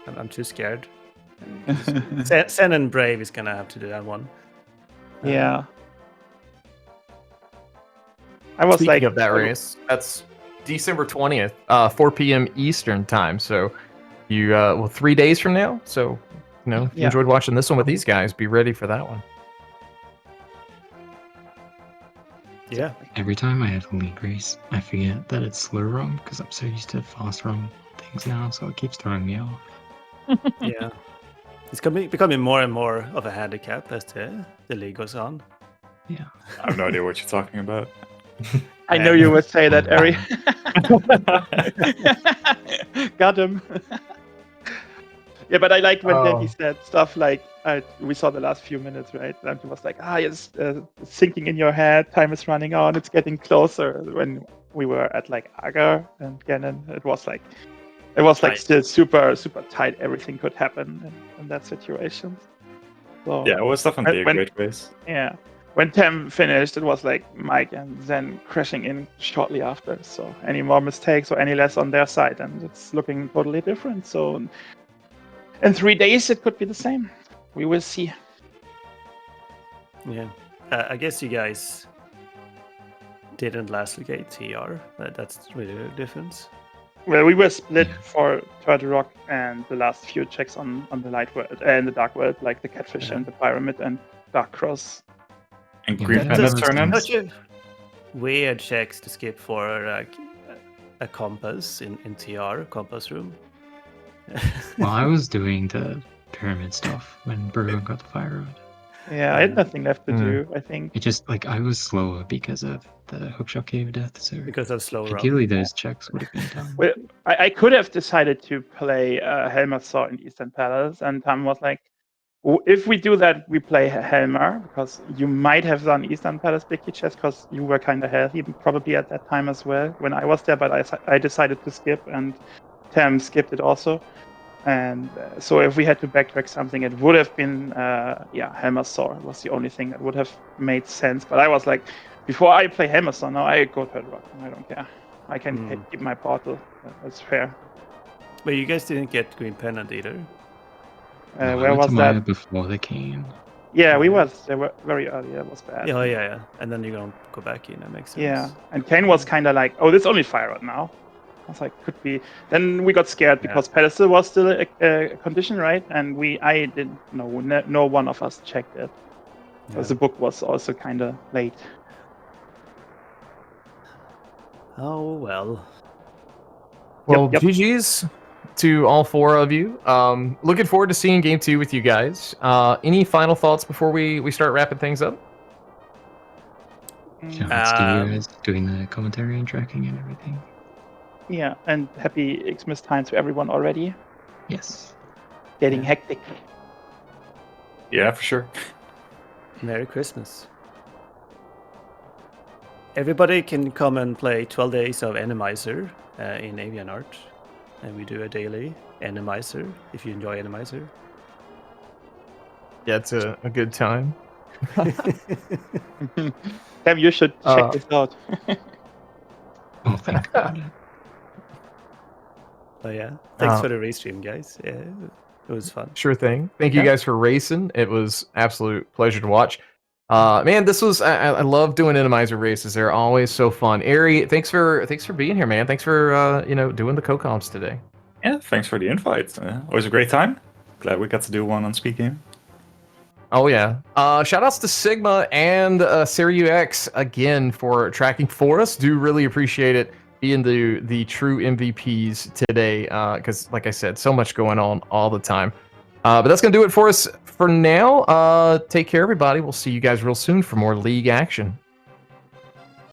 I'm too scared. Sen and Brave is gonna have to do that one. Yeah. I was Speaking like, of that race, that's December 20th, 4 p.m. Eastern time. So you, 3 days from now. So, you know, if you Yeah. enjoyed watching this one with these guys, be ready for that one. Yeah, Every time I have a league race, I forget that it's slow rum because I'm so used to fast rum things now, so it keeps throwing me off. yeah. It's becoming more and more of a handicap as the league goes on. Yeah. I have no idea what you're talking about. I know you would say that, Ari. Got him. Yeah, but I like when he said stuff like, we saw the last few minutes, right? And he was like, it's sinking in your head, time is running out, it's getting closer. When we were at like Agar and Gannon, it was like Right. still super, super tight. Everything could happen in that situation. So, Yeah, it was definitely a When- great race. yeah. When Tem finished, it was like Mike and Zen crashing in shortly after. So any more mistakes or any less on their side, and it's looking totally different. So in 3 days, it could be the same. We will see. Yeah, I guess you guys didn't last locate TR. That's really the difference. Well, we were split Yeah. for Turtle Rock and the last few checks on the light world and the dark world, like the catfish Yeah. and the pyramid and dark cross. And Yeah, Green that Panda was turn-ins. nice. Such a weird checks to skip for a compass in TR compass room. Well, I was doing the pyramid stuff when Burgo got the fire rod. Yeah, I had nothing left to Mm. do, I think. It just like I was slower because of the hookshot cave death, so because of slow run. ideally those checks would have been done. Well, I could have decided to play Helmer Saw in Eastern Palace, and Tom was like, if we do that, we play Helmer, because you might have done Eastern Palace Blicky chess, because you were kind of healthy, probably at that time as well, when I was there, but I decided to skip, and Tam skipped it also. And so if we had to backtrack something, it would have been, Helmer Saw was the only thing that would have made sense. But I was like, before I play Helmer Saw, now I go to Rock. I don't care. I can keep my portal. That's fair. But you guys didn't get Green Pennant either. No, I Where went was to Maya that? before the cane. Yeah, we was there very early. That was bad. Oh yeah. And then you're gonna go back in. That makes sense. Yeah, and Kane was kind of like, oh, this only fire rod now. I was like, could be. Then we got scared because pedestal was still a condition, right? And I didn't know. No one of us checked it. Because the book was also kind of late. Oh well. Well, Yep. GG's to all four of you. Looking forward to seeing game 2 with you guys. Any final thoughts before we start wrapping things up? Shout outs to you guys doing the commentary and tracking and everything. Yeah, and happy Xmas time to everyone already. Yes. Getting hectic. Yeah, for sure. Merry Christmas. Everybody can come and play 12 Days of Randomizer in Avian Art. and we do a daily Randomizer. If you enjoy Randomizer. Yeah, it's a good time. Sam, you should check this out. Oh, thank God. But yeah, thanks for the race stream, guys. Yeah, it was fun. Sure thing. Thank you guys for racing. It was absolute pleasure to watch. Man, this was I love doing Randomizer races. They're always so fun. Ari, thanks for being here, man. Thanks for doing the co-comps today. Yeah, thanks for the invite. It was a great time. Glad we got to do one on SpeedGaming. Oh yeah. Shout outs to Sigma and SiriUX again for tracking for us. Do really appreciate it being the true MVPs today. Because like I said, so much going on all the time. But that's gonna do it for us for now. Take care, everybody. We'll see you guys real soon for more league action.